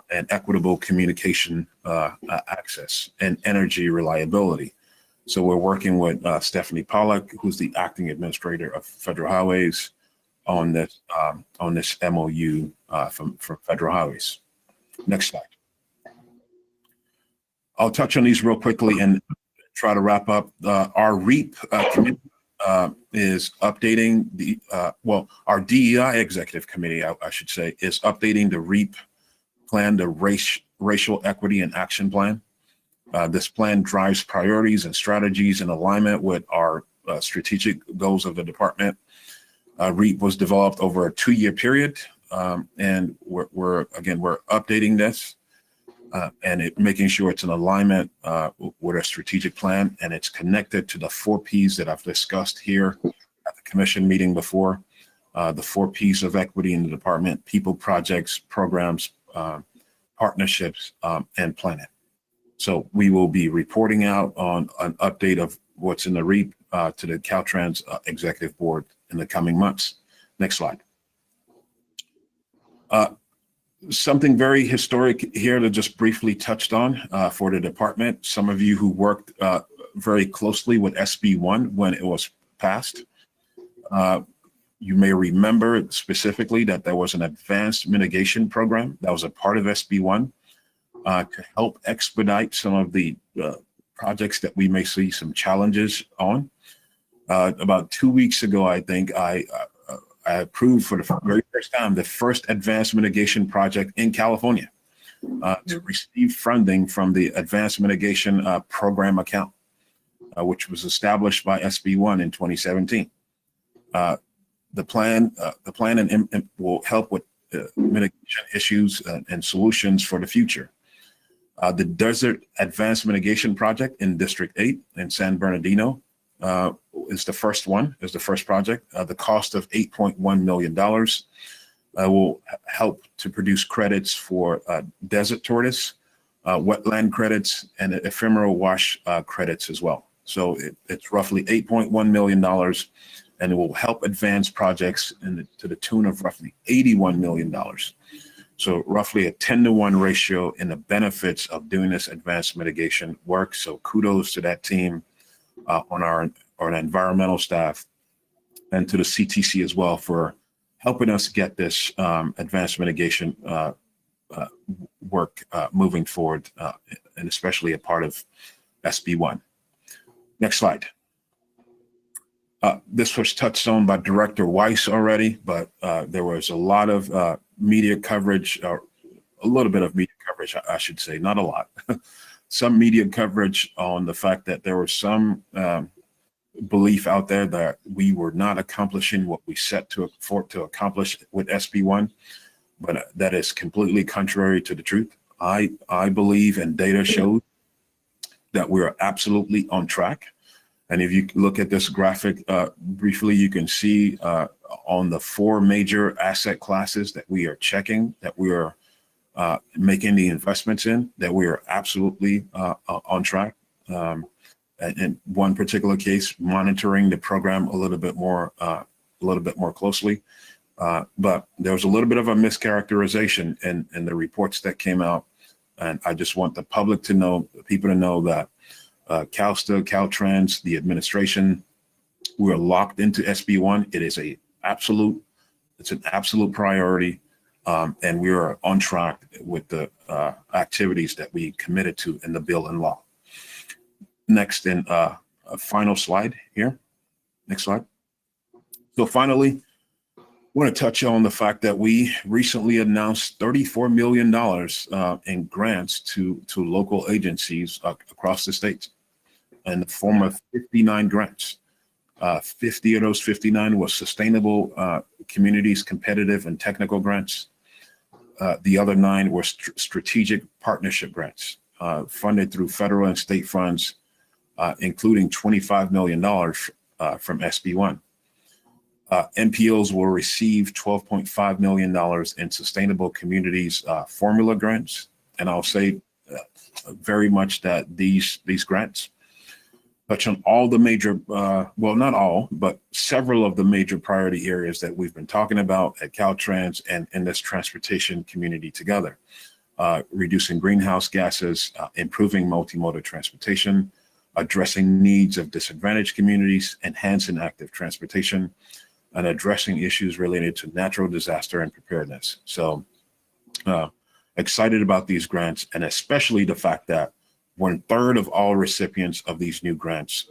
and equitable communication access and energy reliability. So we're working with Stephanie Pollack, who's the acting administrator of Federal Highways, on this MOU from Federal Highways. Next slide. I'll touch on these real quickly and try to wrap up. Our REAP committee is updating the, our DEI executive committee, I should say, is updating the REAP plan, the Racial Equity and Action Plan. This plan drives priorities and strategies in alignment with our strategic goals of the department. REAP was developed over a 2-year period, and we're updating this and making sure it's in alignment with our strategic plan, and it's connected to the 4 Ps that I've discussed here at the commission meeting before. The 4 Ps of equity in the department: people, projects, programs, partnerships, and planet. So we will be reporting out on an update of what's in the REAP to the Caltrans Executive Board in the coming months. Next slide. Something very historic here to just briefly touched on for the department. Some of you who worked very closely with SB1 when it was passed, you may remember specifically that there was an advanced mitigation program that was a part of SB1 to help expedite some of the projects that we may see some challenges on. About 2 weeks ago, I think I approved for the very first time the first advanced mitigation project in California to receive funding from the Advanced Mitigation Program account, which was established by SB1 in 2017. The plan will help with mitigation issues and solutions for the future. The Desert Advanced Mitigation Project in District 8 in San Bernardino is the first project. The cost of $8.1 million will help to produce credits for desert tortoise wetland credits, and ephemeral wash credits as well. So it's roughly $8.1 million, and it will help advance projects to the tune of roughly $81 million. So roughly a 10-to-1 ratio in the benefits of doing this advanced mitigation work. So kudos to that team on our environmental staff, and to the CTC as well for helping us get this advanced mitigation work moving forward, and especially a part of SB1. Next slide. This was touched on by Director Weiss already, but there was a lot of media coverage, or a little bit of media coverage, I should say, not a lot. Some media coverage on the fact that there was some belief out there that we were not accomplishing what we set to accomplish with SB1, but that is completely contrary to the truth. I believe, and data shows, that we are absolutely on track. And if you look at this graphic briefly, you can see on the 4 major asset classes that we are checking, that we are making the investments in, that we are absolutely on track. In one particular case, monitoring the program a little bit more closely. But there was a little bit of a mischaracterization in the reports that came out. And I just want the public to know, people to know that CalSTA, Caltrans, the administration, we're locked into SB1. It is an absolute priority. And we are on track with the activities that we committed to in the bill and law. Next, and a final slide here. Next slide. So finally, I want to touch on the fact that we recently announced $34 million in grants to local agencies across the state in the form of 59 grants. 50 of those 59 was sustainable communities, competitive and technical grants. The other 9 were strategic partnership grants funded through federal and state funds, including $25 million from SB1. MPOs will receive $12.5 million in sustainable communities formula grants. And I'll say very much that these grants touch on all the major, well, not all, but several of the major priority areas that we've been talking about at Caltrans and in this transportation community together. Reducing greenhouse gases, improving multimodal transportation, addressing needs of disadvantaged communities, enhancing active transportation, and addressing issues related to natural disaster and preparedness. So excited about these grants, and especially the fact that 1/3 of all recipients of these new grants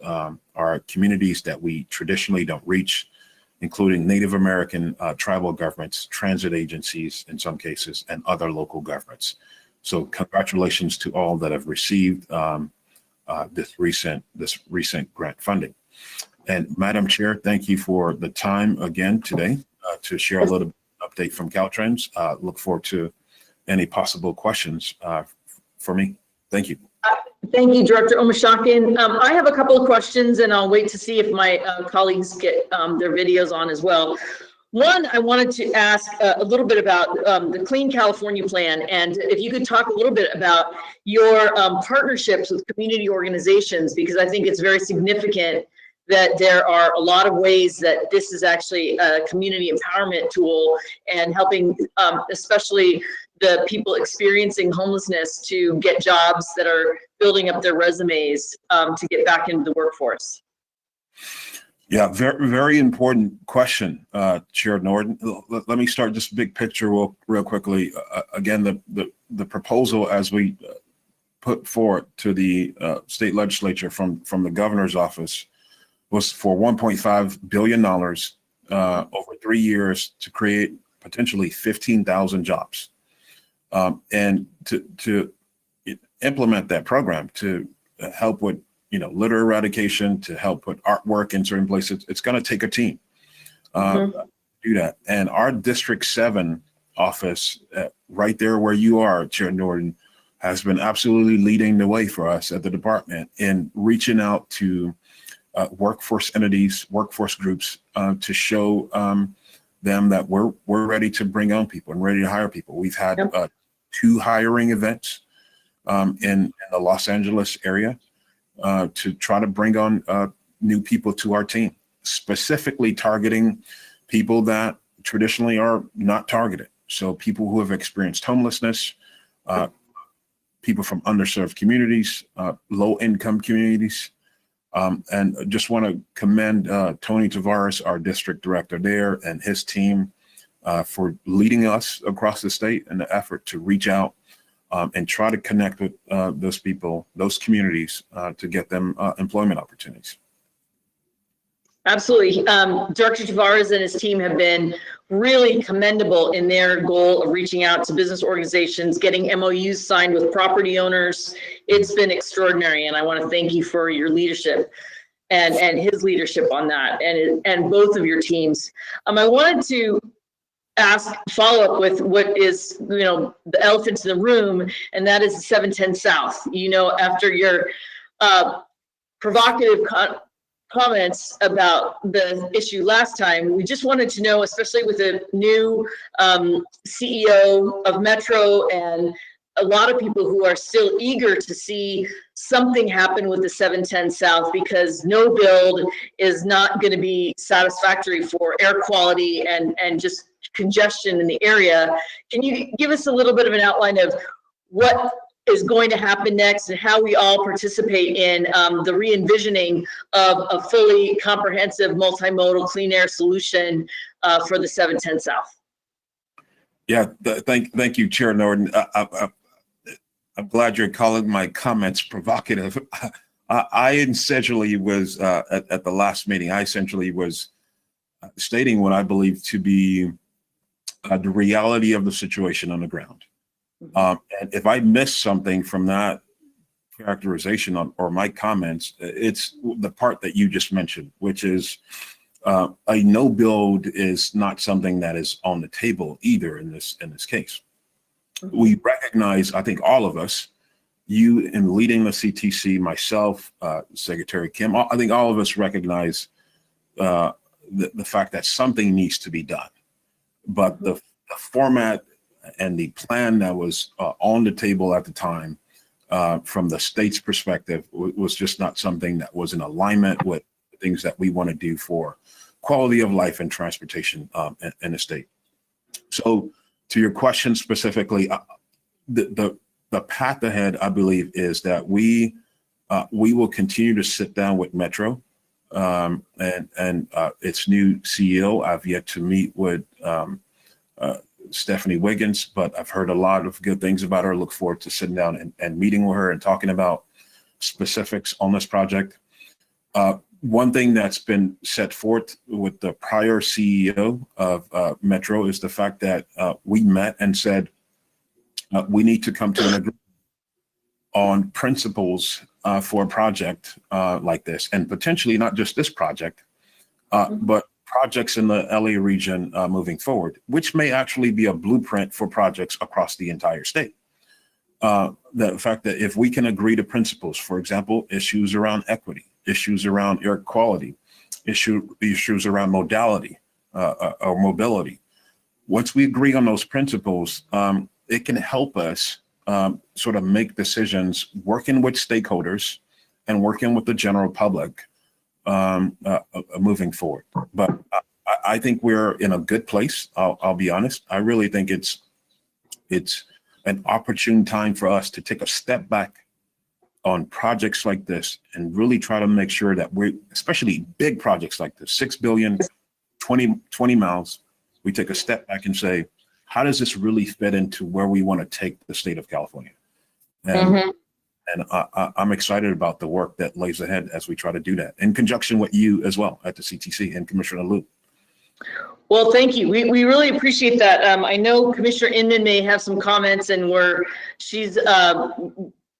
are communities that we traditionally don't reach, including Native American tribal governments, transit agencies in some cases, and other local governments. So congratulations to all that have received this recent grant funding. And Madam Chair, thank you for the time again today to share a little update from Caltrans. Look forward to any possible questions for me. Thank you. Thank you, Director Omashakin. I have a couple of questions, and I'll wait to see if my colleagues get their videos on as well. One, I wanted to ask a little bit about the Clean California Plan, and if you could talk a little bit about your partnerships with community organizations, because I think it's very significant that there are a lot of ways that this is actually a community empowerment tool and helping especially the people experiencing homelessness to get jobs that are building up their resumes to get back into the workforce. Yeah, very, very important question, Chair Norton. Let me start just big picture real quickly. Again, the proposal as we put forward to the state legislature from the governor's office was for $1.5 billion over 3 years to create potentially 15,000 jobs. And to implement that program, to help with litter eradication, to help put artwork in certain places, it's going to take a team to do that. And our District 7 office, right there where you are, Chair Norton, has been absolutely leading the way for us at the department in reaching out to workforce entities, workforce groups, to show them that we're ready to bring on people and ready to hire people. We've had 2 hiring events in the Los Angeles area to try to bring on new people to our team, specifically targeting people that traditionally are not targeted. So people who have experienced homelessness, people from underserved communities, low-income communities. And just want to commend Tony Tavares, our district director there, and his team for leading us across the state in the effort to reach out and try to connect with those people, those communities, to get them employment opportunities. Absolutely. Director Tavares and his team have been really commendable in their goal of reaching out to business organizations, getting MOUs signed with property owners. It's been extraordinary, and I want to thank you for your leadership and his leadership on that, and both of your teams. I wanted to follow up with what is, the elephant in the room, and that is the 710 South. After your provocative comments about the issue last time, we just wanted to know, especially with the new CEO of Metro and a lot of people who are still eager to see something happen with the 710 South, because no build is not going to be satisfactory for air quality and just congestion in the area. Can you give us a little bit of an outline of what is going to happen next and how we all participate in the re-envisioning of a fully comprehensive multimodal clean air solution for the 710 South? Yeah, thank you, Chair Norton. I'm glad you're calling my comments provocative. I essentially was, at the last meeting, I essentially was stating what I believe to be the reality of the situation on the ground. And if I missed something from that characterization or my comments, it's the part that you just mentioned, which is a no build is not something that is on the table either in this case. We recognize, I think all of us, you in leading the CTC, myself, Secretary Kim, I think all of us recognize the fact that something needs to be done. But the format and the plan that was on the table at the time from the state's perspective was just not something that was in alignment with things that we want to do for quality of life and transportation in the state. So to your question specifically, the path ahead, I believe, is that we will continue to sit down with Metro and its new CEO. I've yet to meet with Stephanie Wiggins, but I've heard a lot of good things about her. Look forward to sitting down and meeting with her and talking about specifics on this project. One thing that's been set forth with the prior CEO of Metro is the fact that we met and said we need to come to an agreement on principles for a project like this, and potentially not just this project, but projects in the LA region moving forward, which may actually be a blueprint for projects across the entire state. The fact that if we can agree to principles, for example, issues around equity, issues around air quality, issues around modality or mobility, once we agree on those principles, it can help us sort of make decisions working with stakeholders and working with the general public moving forward. But I think we're in a good place. I'll be honest. I really think it's an opportune time for us to take a step back on projects like this and really try to make sure that we're, especially big projects like this, 6 billion, 20 miles, we take a step back and say, how does this really fit into where we want to take the state of California? And I'm excited about the work that lays ahead as we try to do that in conjunction with you as well at the CTC and Commissioner Liu. Well, thank you. We really appreciate that. I know Commissioner Inman may have some comments, and she's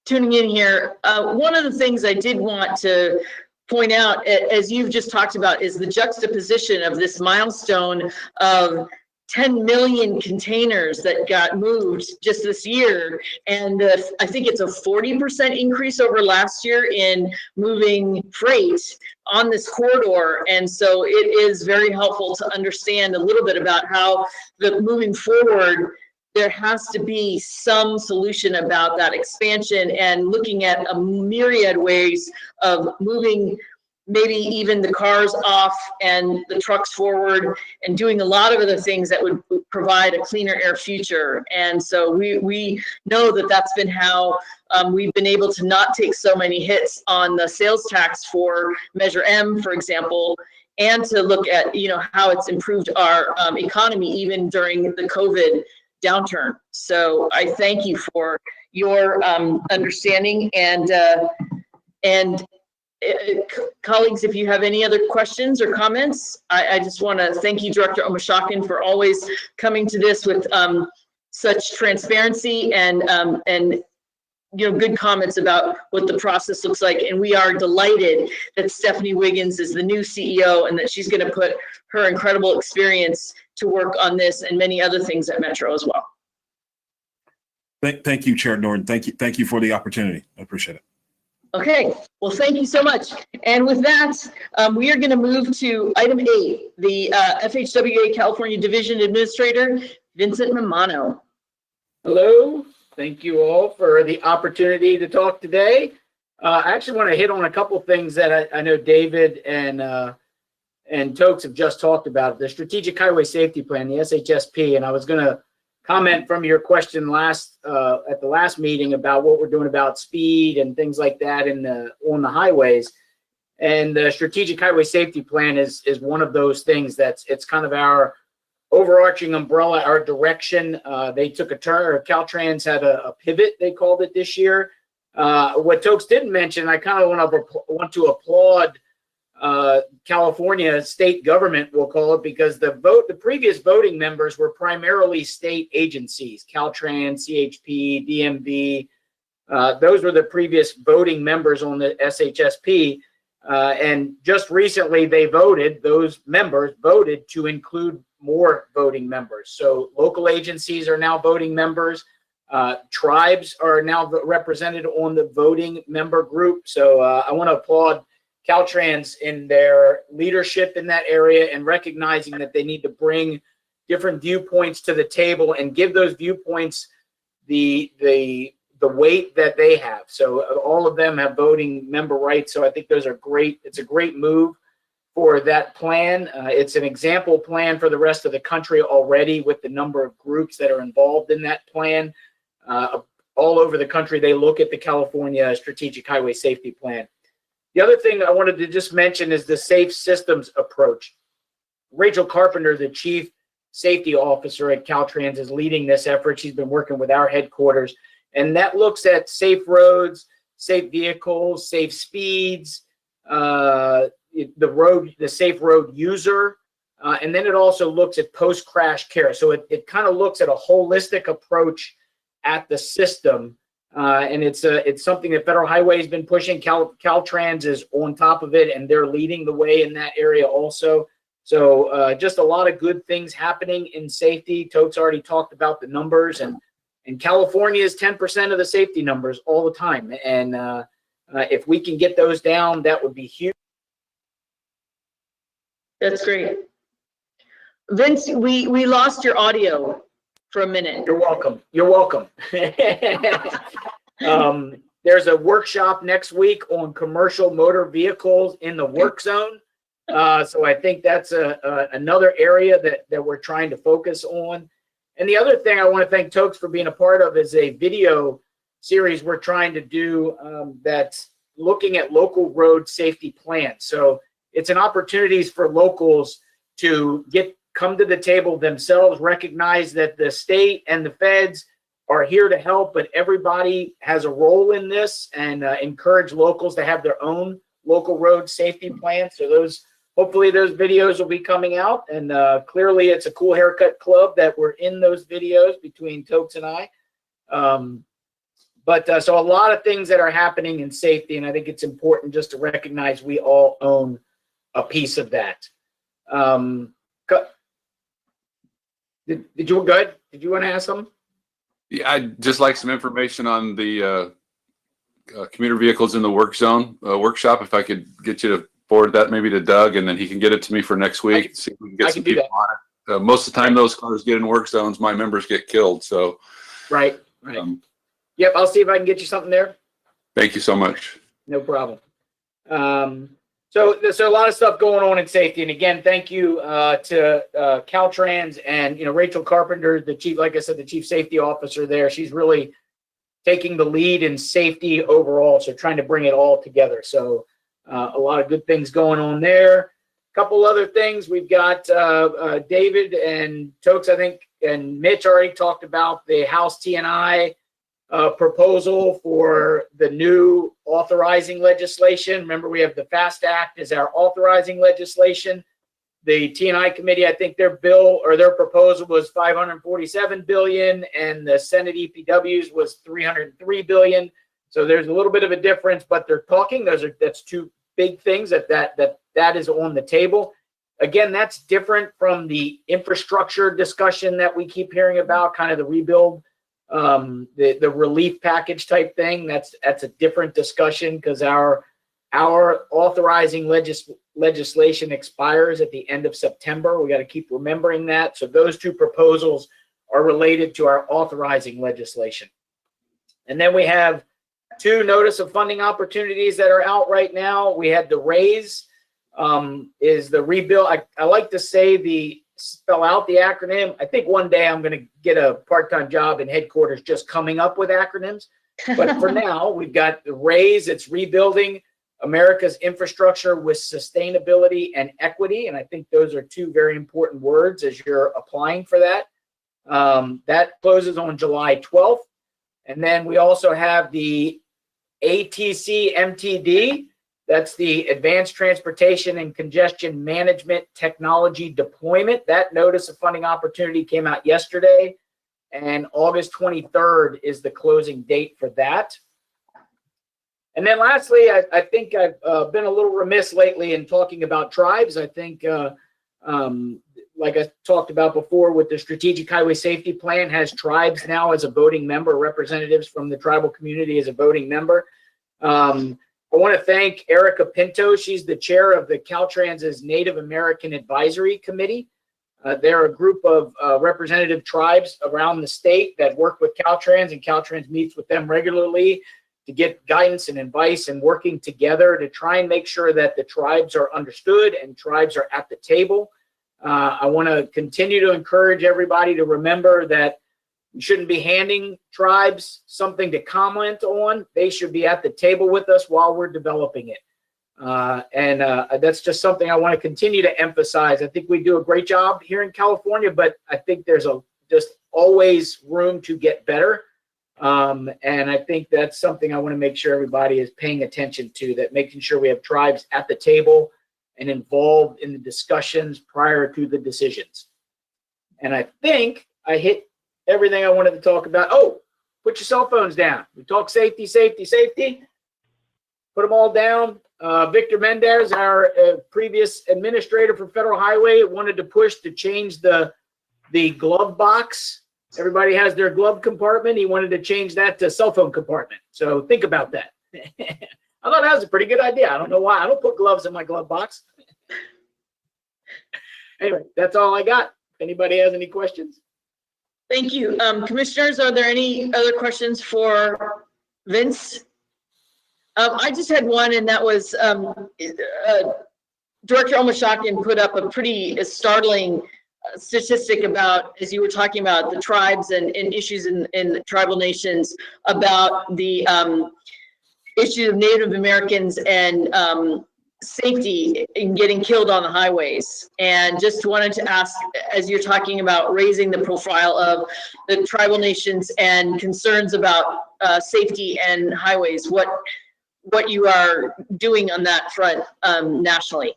tuning in here. One of the things I did want to point out, as you've just talked about, is the juxtaposition of this milestone of 10 million containers that got moved just this year. And I think it's a 40% increase over last year in moving freight on this corridor. And so it is very helpful to understand a little bit about how moving forward, there has to be some solution about that expansion and looking at a myriad ways of moving maybe even the cars off and the trucks forward and doing a lot of other things that would provide a cleaner air future. And so we know that that's been how we've been able to not take so many hits on the sales tax for Measure M, for example, and to look at, you know, how it's improved our economy even during the COVID downturn. So I thank you for your understanding and colleagues, if you have any other questions or comments, I just want to thank you, Director Omashakin, for always coming to this with such transparency and you know, good comments about what the process looks like. And we are delighted that Stephanie Wiggins is the new CEO and that she's going to put her incredible experience to work on this and many other things at Metro as well. Thank you, Chair Norton. Thank you for the opportunity. I appreciate it. Okay, well, thank you so much. And with that, we are going to move to item 8, the FHWA California Division Administrator, Vincent Mamano. Hello, thank you all for the opportunity to talk today. I actually want to hit on a couple things that I know David and Tokes have just talked about. The Strategic Highway Safety Plan, the SHSP, and I was going to comment from your question at the last meeting about what we're doing about speed and things like that on the highways. And the Strategic Highway Safety Plan is one of those things it's kind of our overarching umbrella, our direction. They took a turn, or Caltrans had a pivot, they called it this year. What Tokes didn't mention, I kind of want to applaud California state government, we'll call it, because the previous voting members were primarily state agencies, Caltrans, CHP, DMV. Those were the previous voting members on the SHSP. And just recently those members voted to include more voting members. So local agencies are now voting members. Tribes are now represented on the voting member group. So I want to applaud Caltrans in their leadership in that area and recognizing that they need to bring different viewpoints to the table and give those viewpoints the weight that they have. So all of them have voting member rights. So I think those are great. It's a great move for that plan. It's an example plan for the rest of the country already with the number of groups that are involved in that plan. All over the country, they look at the California Strategic Highway Safety Plan. The other thing I wanted to just mention is the safe systems approach. Rachel Carpenter, the Chief Safety Officer at Caltrans, is leading this effort. She's been working with our headquarters, and that looks at safe roads, safe vehicles, safe speeds, the safe road user, and then it also looks at post-crash care. So it kind of looks at a holistic approach at the system. And it's something that Federal Highway has been pushing. Caltrans is on top of it, and they're leading the way in that area also. So just a lot of good things happening in safety. Totes already talked about the numbers, and California is 10% of the safety numbers all the time. And if we can get those down, that would be huge. That's great. Vince, we lost your audio for a minute. You're welcome. You're welcome. There's a workshop next week on commercial motor vehicles in the work zone. So I think that's another area that we're trying to focus on. And the other thing I want to thank Tokes for being a part of is a video series we're trying to do that's looking at local road safety plans. So it's an opportunity for locals to come to the table themselves, recognize that the state and the feds are here to help, but everybody has a role in this, and encourage locals to have their own local road safety plans. So hopefully those videos will be coming out, and clearly it's a Cool Haircut Club that we're in those videos between Tokes and I. So a lot of things that are happening in safety, and I think it's important just to recognize we all own a piece of that. Did you good? Did you want to ask something? Yeah, I'd just like some information on the commuter vehicles in the work zone workshop. If I could get you to forward that maybe to Doug, and then he can get it to me for next week. See if we can get some people on it. most of the time those cars get in work zones, my members get killed. So, Right. Yep, I'll see if I can get you something there. thank you so much. No problem. So there's a lot of stuff going on in safety. And again, thank you to Caltrans and, Rachel Carpenter, the chief, like I said, the chief safety officer there. She's really taking the lead in safety overall. So trying to bring it all together. So a lot of good things going on there. A couple other things. We've got David and Tokes, I think, and Mitch already talked about the House T&I proposal for the new authorizing legislation. Remember, we have the FAST Act as our authorizing legislation. The T&I committee, I think their bill or their proposal was $547 billion, and the Senate EPW's was $303 billion. So there's a little bit of a difference, but they're talking. That's two big things that is on the table. Again, that's different from the infrastructure discussion that we keep hearing about, kind of the rebuild, the relief package type thing. That's a different discussion because our authorizing legislation expires at the end of September. We got to keep remembering that. So those two proposals are related to our authorizing legislation. And then we have two notice of funding opportunities that are out right now. We had the raise is the rebuild. I like to say spell out the acronym. I think one day I'm going to get a part-time job in headquarters just coming up with acronyms. But for now, we've got the raise. It's rebuilding America's infrastructure with sustainability and equity. And I think those are two very important words as you're applying for that. That closes on July 12th. And then we also have the ATC MTD. That's the Advanced Transportation and Congestion Management Technology Deployment. That notice of funding opportunity came out yesterday, and August 23rd is the closing date for that. And then lastly, I think I've been a little remiss lately in talking about tribes. I think, like I talked about before with the Strategic Highway Safety Plan, has tribes now as a voting member, representatives from the tribal community as a voting member. I want to thank Erica Pinto. She's the chair of the Caltrans's Native American Advisory Committee. They're a group of representative tribes around the state that work with Caltrans, and Caltrans meets with them regularly to get guidance and advice and working together to try and make sure that the tribes are understood and tribes are at the table. I want to continue to encourage everybody to remember that you shouldn't be handing tribes something to comment on. They should be at the table with us while we're developing it. And that's just something I want to continue to emphasize. I think we do a great job here in California, but I think there's just always room to get better. And I think that's something I want to make sure everybody is paying attention to, that making sure we have tribes at the table and involved in the discussions prior to the decisions. And I think I hit everything I wanted to talk about. Oh, put your cell phones down. We talk safety, safety, safety. Put them all down. Victor Mendez, our previous administrator for Federal Highway, wanted to push to change the glove box. Everybody has their glove compartment. He wanted to change that to cell phone compartment. So think about that. I thought that was a pretty good idea. I don't know why. I don't put gloves in my glove box. Anyway, that's all I got. If anybody has any questions. Thank you. Commissioners, are there any other questions for Vince? I just had one, and that was Director Omashakian put up a pretty startling statistic about, as you were talking about, the tribes and issues in tribal nations, about the issue of Native Americans and safety in getting killed on the highways. And just wanted to ask, as you're talking about raising the profile of the tribal nations and concerns about safety and highways, what you are doing on that front nationally.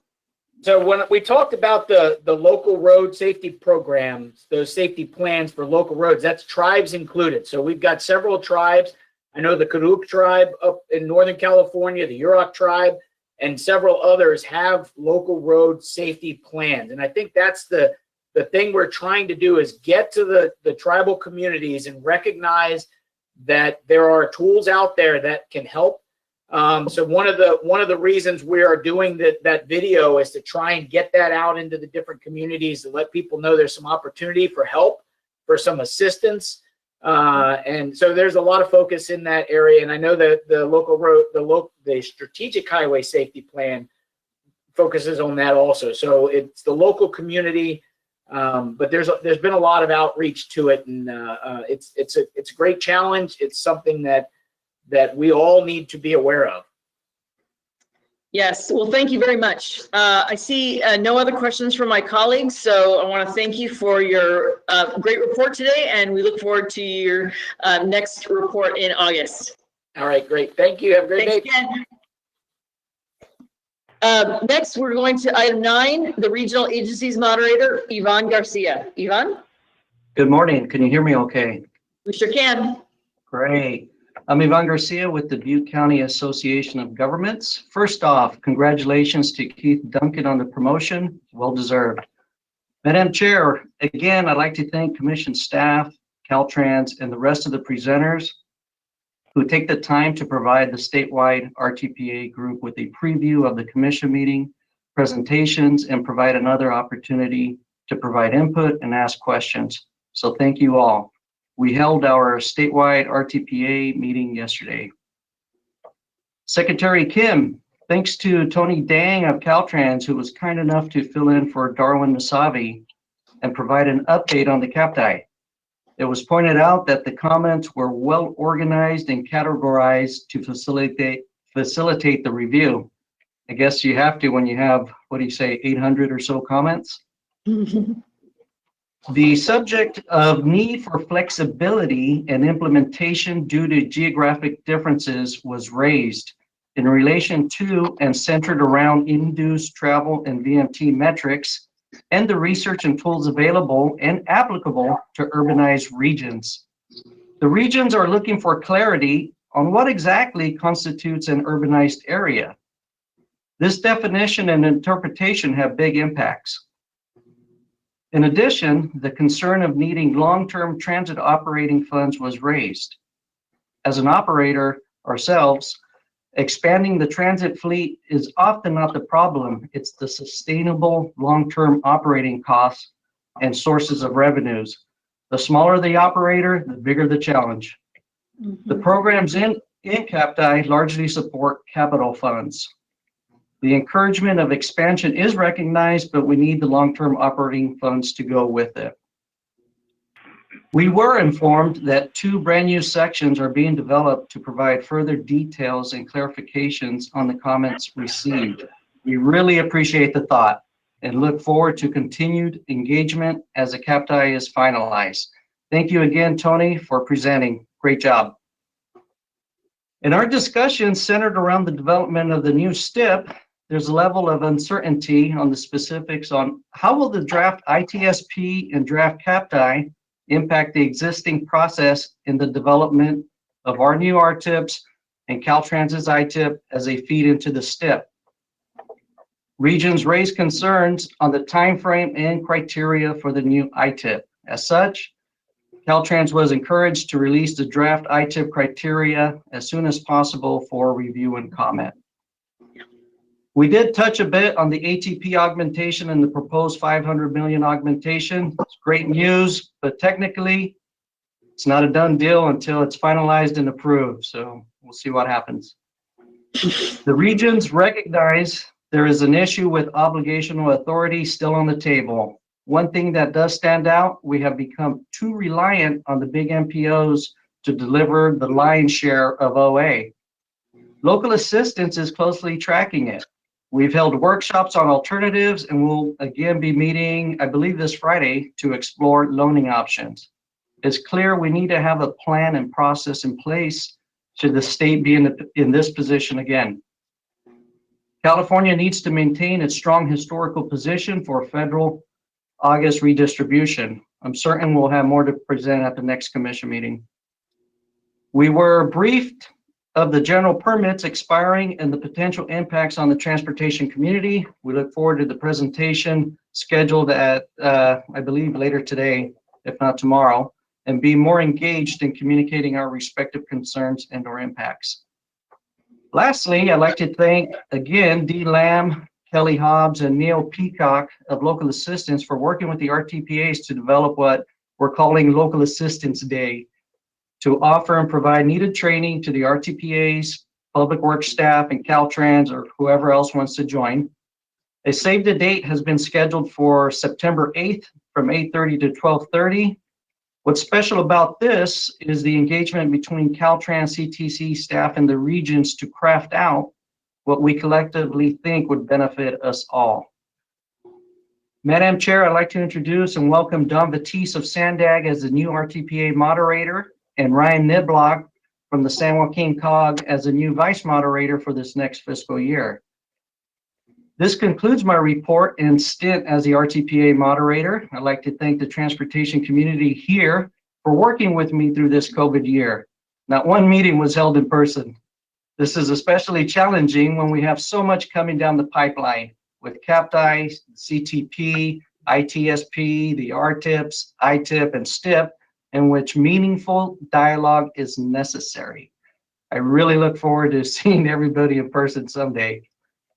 So when we talked about the local road safety programs, those safety plans for local roads, that's tribes included. So we've got several tribes. I know the Karuk tribe up in Northern California, the Yurok tribe, and several others have local road safety plans. And I think that's the thing we're trying to do, is get to the tribal communities and recognize that there are tools out there that can help. So one of the reasons we are doing that video is to try and get that out into the different communities, to let people know there's some opportunity for help, for some assistance. And so there's a lot of focus in that area. And I know that the strategic highway safety plan focuses on that also. So it's the local community, but there's been a lot of outreach to it, and it's a great challenge. It's something that we all need to be aware of. Yes, well, thank you very much. I see no other questions from my colleagues, so I want to thank you for your great report today, and we look forward to your next report in August. All right, great. Thank you. Have a great day. Again. Next, we're going to item 9, the Regional Agencies Moderator, Ivan Garcia. Ivan? Good morning. Can you hear me okay? We sure can. Great. I'm Ivan Garcia with the Butte County Association of Governments. First off, congratulations to Keith Duncan on the promotion. Well deserved. Madam Chair, again, I'd like to thank Commission staff, Caltrans, and the rest of the presenters who take the time to provide the statewide RTPA group with a preview of the Commission meeting, presentations, and provide another opportunity to provide input and ask questions. So thank you all. We held our statewide RTPA meeting yesterday. Secretary Kim, thanks to Tony Dang of Caltrans, who was kind enough to fill in for Darwin Masavi and provide an update on the CAPTI. It was pointed out that the comments were well organized and categorized to facilitate the review. I guess you have to when you have, 800 or so comments? The subject of need for flexibility and implementation due to geographic differences was raised in relation to and centered around induced travel and VMT metrics and the research and tools available and applicable to urbanized regions. The regions are looking for clarity on what exactly constitutes an urbanized area. This definition and interpretation have big impacts. In addition, the concern of needing long-term transit operating funds was raised. As an operator ourselves, expanding the transit fleet is often not the problem. It's the sustainable long-term operating costs and sources of revenues. The smaller the operator, the bigger the challenge. The programs in CAPTI largely support capital funds. The encouragement of expansion is recognized, but we need the long-term operating funds to go with it. We were informed that 2 brand new sections are being developed to provide further details and clarifications on the comments received. We really appreciate the thought and look forward to continued engagement as the CAPTI is finalized. Thank you again, Tony, for presenting. Great job. In our discussion centered around the development of the new STIP, there's a level of uncertainty on the specifics on how will the draft ITSP and draft CAPTI impact the existing process in the development of our new RTIPs and Caltrans's ITIP as they feed into the STIP. Regions raised concerns on the timeframe and criteria for the new ITIP. As such, Caltrans was encouraged to release the draft ITIP criteria as soon as possible for review and comment. We did touch a bit on the ATP augmentation and the proposed 500 million augmentation. It's great news, but technically it's not a done deal until it's finalized and approved. So we'll see what happens. The regions recognize there is an issue with obligational authority still on the table. One thing that does stand out, we have become too reliant on the big MPOs to deliver the lion's share of OA. Local assistance is closely tracking it. We've held workshops on alternatives and we'll again be meeting, I believe this Friday, to explore loaning options. It's clear we need to have a plan and process in place should the state be in this position again. California needs to maintain its strong historical position for federal August redistribution. I'm certain we'll have more to present at the next commission meeting. We were briefed of the general permits expiring and the potential impacts on the transportation community. We look forward to the presentation scheduled at, I believe, later today, if not tomorrow, and be more engaged in communicating our respective concerns and or impacts. Lastly, I'd like to thank again Dee Lamb, Kelly Hobbs, and Neil Peacock of Local Assistance for working with the RTPAs to develop what we're calling Local Assistance Day, to offer and provide needed training to the RTPAs, Public Works staff, and Caltrans, or whoever else wants to join. A save the date has been scheduled for September 8th from 8:30 to 12:30. What's special about this is the engagement between Caltrans CTC staff and the regions to craft out what we collectively think would benefit us all. Madam Chair, I'd like to introduce and welcome Don Batiste of Sandag as the new RTPA moderator, and Ryan Niblock from the San Joaquin COG as the new vice moderator for this next fiscal year. This concludes my report and stint as the RTPA moderator. I'd like to thank the transportation community here for working with me through this COVID year. Not one meeting was held in person. This is especially challenging when we have so much coming down the pipeline with CAPTI, CTP, ITSP, the RTIPs, ITIP, and STIP, in which meaningful dialogue is necessary. I really look forward to seeing everybody in person someday.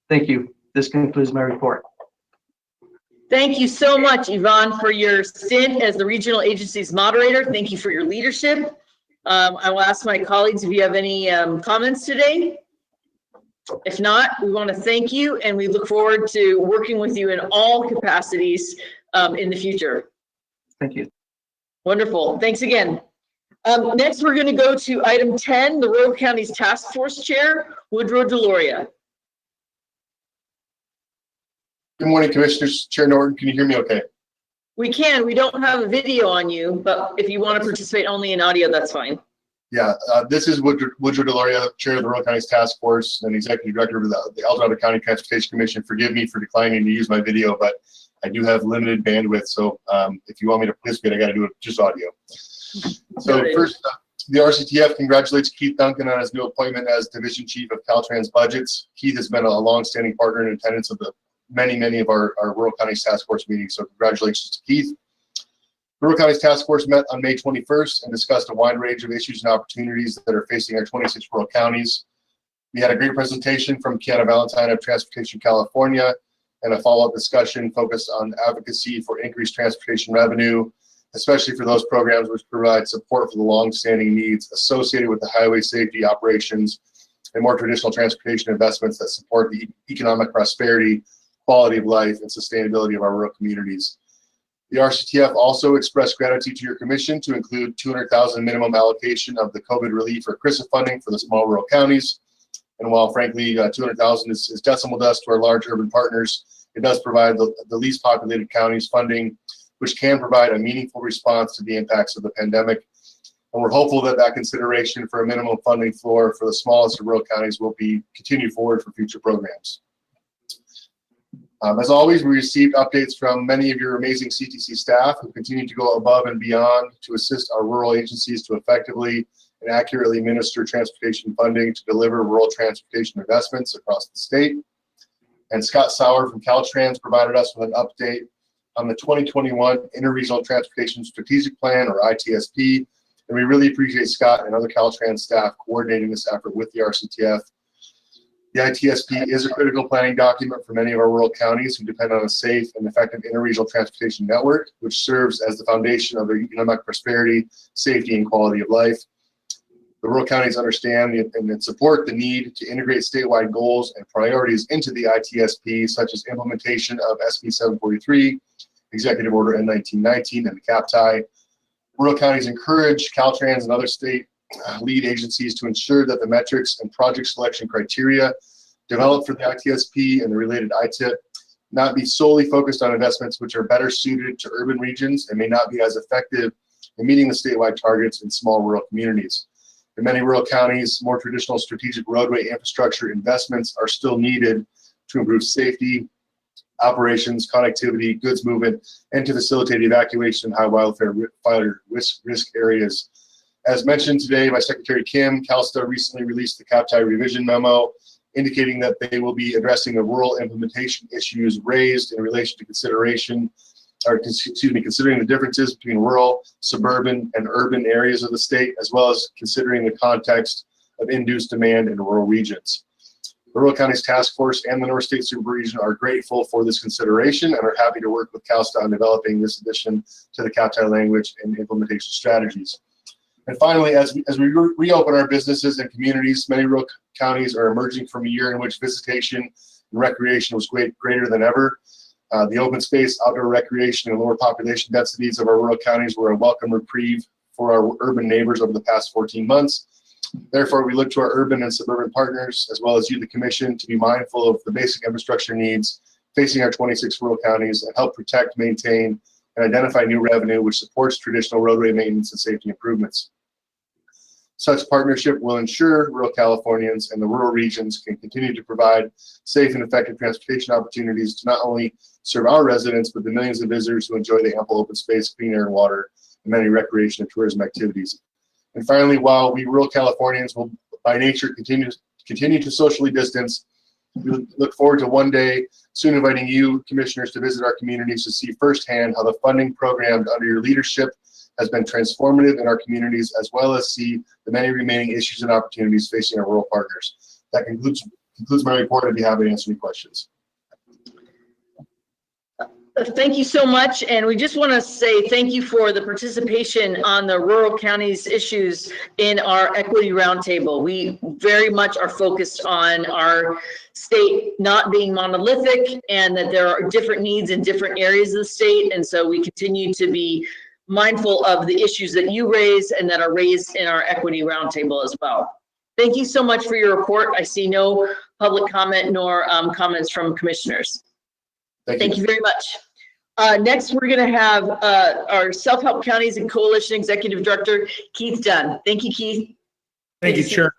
Thank you. This concludes my report. Thank you so much, Yvonne, for your stint as the regional agency's moderator. Thank you for your leadership. I will ask my colleagues if you have any comments today. If not, we want to thank you, and we look forward to working with you in all capacities in the future. Thank you. Wonderful. Thanks again. Next, we're going to go to item 10, the Rural Counties Task Force Chair, Woodrow Deloria. Good morning, Commissioners. Chair Norton, can you hear me okay? We can. We don't have a video on you, but if you want to participate only in audio, that's fine. Yeah, this is Woodrow Deloria, Chair of the Rural Counties Task Force and Executive Director of the El Dorado County Transportation Commission. Forgive me for declining to use my video, but I do have limited bandwidth. So if you want me to participate, I got to do it just audio. So first, the RCTF congratulates Keith Duncan on his new appointment as Division Chief of Caltrans Budgets. Keith has been a longstanding partner in attendance of the many of our Rural Counties Task Force meetings. So congratulations to Keith. The Rural Counties Task Force met on May 21st and discussed a wide range of issues and opportunities that are facing our 26 rural counties. We had a great presentation from Kiana Valentine of Transportation California and a follow-up discussion focused on advocacy for increased transportation revenue, especially for those programs which provide support for the long-standing needs associated with the highway safety operations and more traditional transportation investments that support the economic prosperity, quality of life, and sustainability of our rural communities. The RCTF also expressed gratitude to your commission to include $200,000 minimum allocation of the COVID relief or CRISA funding for the small rural counties. And while frankly, $200,000 is decimal dust to our large urban partners, it does provide the least populated counties funding, which can provide a meaningful response to the impacts of the pandemic. And we're hopeful that that consideration for a minimum funding floor for the smallest of rural counties will be continued forward for future programs. As always, we received updates from many of your amazing CTC staff who continue to go above and beyond to assist our rural agencies to effectively and accurately administer transportation funding to deliver rural transportation investments across the state. And Scott Sauer from Caltrans provided us with an update on the 2021 Interregional Transportation Strategic Plan, or ITSP. And we really appreciate Scott and other Caltrans staff coordinating this effort with the RCTF. The ITSP is a critical planning document for many of our rural counties who depend on a safe and effective interregional transportation network, which serves as the foundation of their economic prosperity, safety, and quality of life. The rural counties understand and support the need to integrate statewide goals and priorities into the ITSP, such as implementation of SB 743, Executive Order N1919, and the CAPTI. Rural counties encourage Caltrans and other state lead agencies to ensure that the metrics and project selection criteria developed for the ITSP and the related ITIP not be solely focused on investments which are better suited to urban regions and may not be as effective in meeting the statewide targets in small rural communities. In many rural counties, more traditional strategic roadway infrastructure investments are still needed to improve safety, operations, connectivity, goods movement, and to facilitate evacuation in high wildfire risk areas. As mentioned today by Secretary Kim, CalSTA recently released the CAPTI revision memo indicating that they will be addressing the rural implementation issues raised in relation to considering the differences between rural, suburban, and urban areas of the state, as well as considering the context of induced demand in rural regions. The Rural Counties Task Force and the North State Super Region are grateful for this consideration and are happy to work with CalSTA on developing this addition to the CAPTI language and implementation strategies. And finally, as we reopen our businesses and communities, many rural counties are emerging from a year in which visitation and recreation was greater than ever. The open space, outdoor recreation, and lower population densities of our rural counties were a welcome reprieve for our urban neighbors over the past 14 months. Therefore, we look to our urban and suburban partners, as well as you, the Commission, to be mindful of the basic infrastructure needs facing our 26 rural counties and help protect, maintain, and identify new revenue which supports traditional roadway maintenance and safety improvements. Such partnership will ensure rural Californians and the rural regions can continue to provide safe and effective transportation opportunities to not only serve our residents, but the millions of visitors who enjoy the ample open space, clean air and water, and many recreation and tourism activities. And finally, while we rural Californians will by nature continue to socially distance, we look forward to one day soon inviting you, commissioners, to visit our communities to see firsthand how the funding programmed under your leadership has been transformative in our communities, as well as see the many remaining issues and opportunities facing our rural partners. That concludes my report. I'd be happy to answer any questions. Thank you so much. And we just want to say thank you for the participation on the rural counties issues in our equity roundtable. We very much are focused on our state not being monolithic and that there are different needs in different areas of the state. And so we continue to be mindful of the issues that you raise and that are raised in our equity roundtable as well. Thank you so much for your report. I see no public comment nor comments from commissioners. Thank you very much. Next, we're going to have our Self-Help Counties and Coalition Executive Director, Keith Dunn. Thank you, Keith. Thank you, Chair Norton.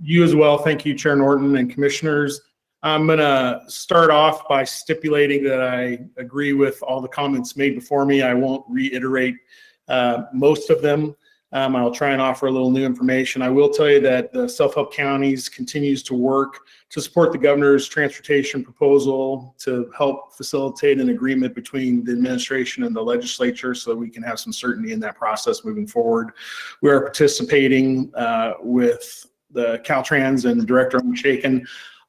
You as well. Thank you, Chair Norton and commissioners. I'm going to start off by stipulating that I agree with all the comments made before me. I won't reiterate most of them. I'll try and offer a little new information. I will tell you that the Self-Help Counties continues to work to support the governor's transportation proposal to help facilitate an agreement between the administration and the legislature so that we can have some certainty in that process moving forward. We are participating with the Caltrans and Director Shaken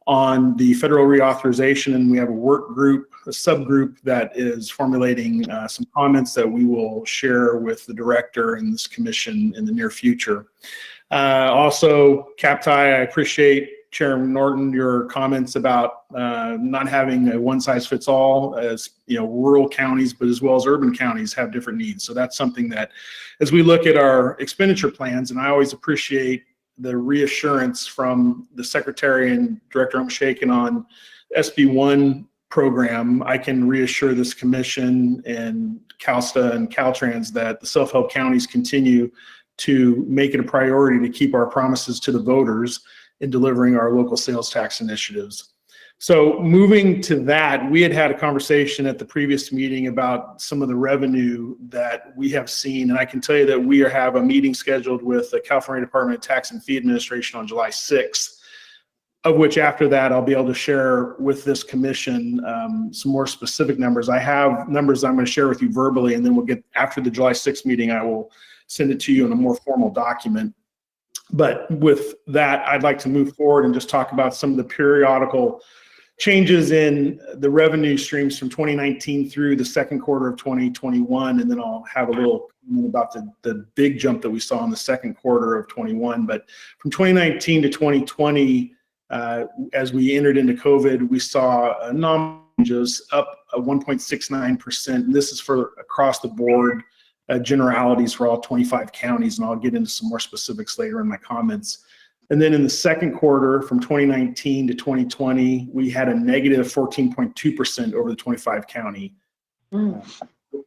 on the federal reauthorization, and we have a work group, a subgroup that is formulating some comments that we will share with the director and this commission in the near future. Also, CAPTI, I appreciate, Chairman Norton, your comments about not having a one-size-fits-all, as you know, rural counties, but as well as urban counties have different needs. So that's something that, as we look at our expenditure plans, and I always appreciate the reassurance from the Secretary and Director Shaken on SB1 program, I can reassure this commission and CalSTA and Caltrans that the self-help counties continue to make it a priority to keep our promises to the voters in delivering our local sales tax initiatives. So moving to that, we had a conversation at the previous meeting about some of the revenue that we have seen, and I can tell you that we have a meeting scheduled with the California Department of Tax and Fee Administration on July 6th, of which after that I'll be able to share with this commission some more specific numbers. I have numbers I'm going to share with you verbally, and then we'll get, after the July 6th meeting, I will send it to you in a more formal document. But with that, I'd like to move forward and just talk about some of the periodical changes in the revenue streams from 2019 through the second quarter of 2021, and then I'll have a little about the big jump that we saw in the second quarter of 21. But from 2019 to 2020, as we entered into COVID, we saw nominal changes up 1.69%. This is for across the board generalities for all 25 counties, and I'll get into some more specifics later in my comments. And then in the second quarter, from 2019 to 2020, we had a negative 14.2% over the 25 county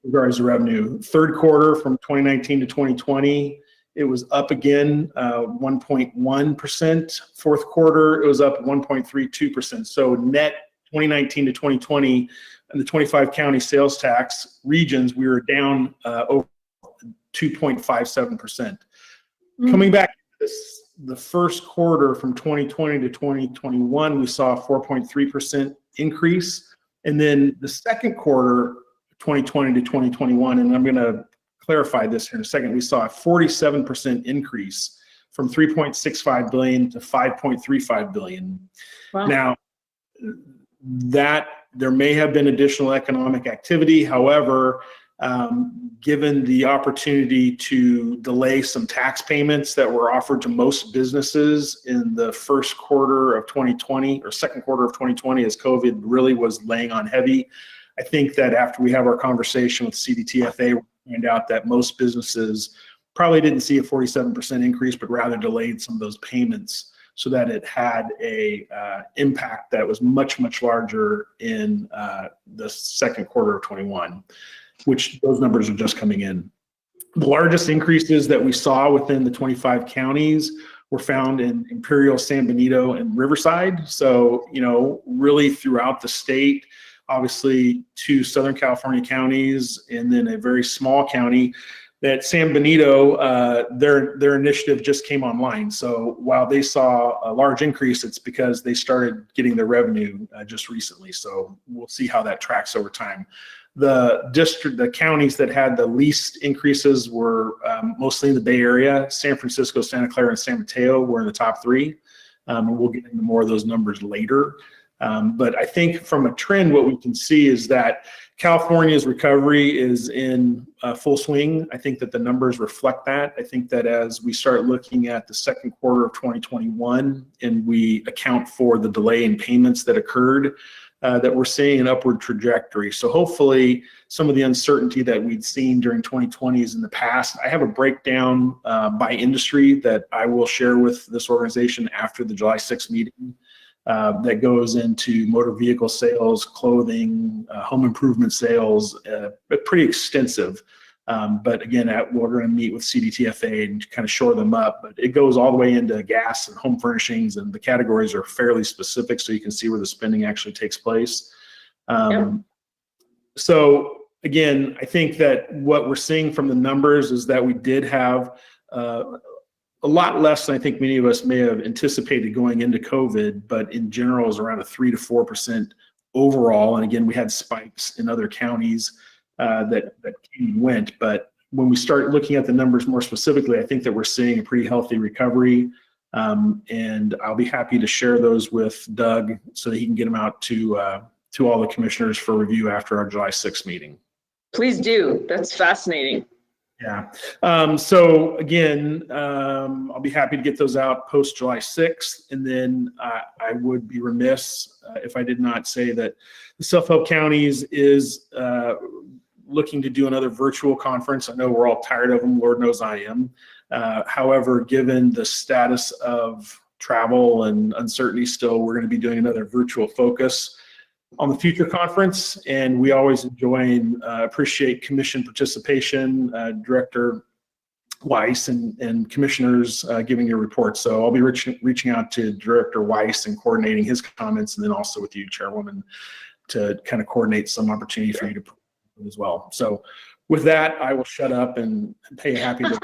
regards to revenue. Third quarter, from 2019 to 2020, it was up again 1.1%. Fourth quarter, it was up 1.32%. So net 2019 to 2020, and the 25 county sales tax regions, we were down over 2.57%. Coming back to this, the first quarter from 2020 to 2021, we saw a 4.3% increase. And then the second quarter, 2020 to 2021, and I'm going to clarify this here in a second, we saw a 47% increase from 3.65 billion to 5.35 billion. Wow. Now, that there may have been additional economic activity. However, given the opportunity to delay some tax payments that were offered to most businesses in the first quarter of 2020 or second quarter of 2020, as COVID really was laying on heavy, I think that after we have our conversation with CDTFA, we'll find out that most businesses probably didn't see a 47% increase, but rather delayed some of those payments so that it had a impact that was much, much larger in the second quarter of 21, which those numbers are just coming in. The largest increases that we saw within the 25 counties were found in Imperial, San Benito, and Riverside. So, you know, really throughout the state, obviously 2 Southern California counties, and then a very small county that San Benito, their initiative just came online. So while they saw a large increase, it's because they started getting their revenue just recently. So we'll see how that tracks over time. The counties that had the least increases were mostly in the Bay Area. San Francisco, Santa Clara, and San Mateo were in the top 3. And we'll get into more of those numbers later. But I think from a trend, what we can see is that California's recovery is in full swing. I think that the numbers reflect that. I think that as we start looking at the second quarter of 2021 and we account for the delay in payments that occurred, that we're seeing an upward trajectory. So hopefully some of the uncertainty that we'd seen during 2020s in the past, I have a breakdown by industry that I will share with this organization after the July 6th meeting. That goes into motor vehicle sales, clothing, home improvement sales, but pretty extensive. But again, we're going to meet with CDTFA and kind of shore them up. But it goes all the way into gas and home furnishings, and the categories are fairly specific, so you can see where the spending actually takes place. So again, I think that what we're seeing from the numbers is that we did have a lot less than I think many of us may have anticipated going into COVID, but in general is around a 3 to 4% overall. And again, we had spikes in other counties that came and went. But when we start looking at the numbers more specifically, I think that we're seeing a pretty healthy recovery. And I'll be happy to share those with Doug so that he can get them out to all the commissioners for review after our July 6th meeting. Please do. That's fascinating. Yeah. So again, I'll be happy to get those out post July 6th. And then I would be remiss if I did not say that the Self-Help Counties is looking to do another virtual conference. I know we're all tired of them. Lord knows I am. However, given the status of travel and uncertainty still, we're going to be doing another virtual focus on the future conference, and we always enjoy and appreciate commission participation, Director Weiss and commissioners giving your reports. So I'll be reaching out to Director Weiss and coordinating his comments, and then also with you, Chairwoman, to kind of coordinate some opportunity for you to as well. So with that, I will shut up and be happy to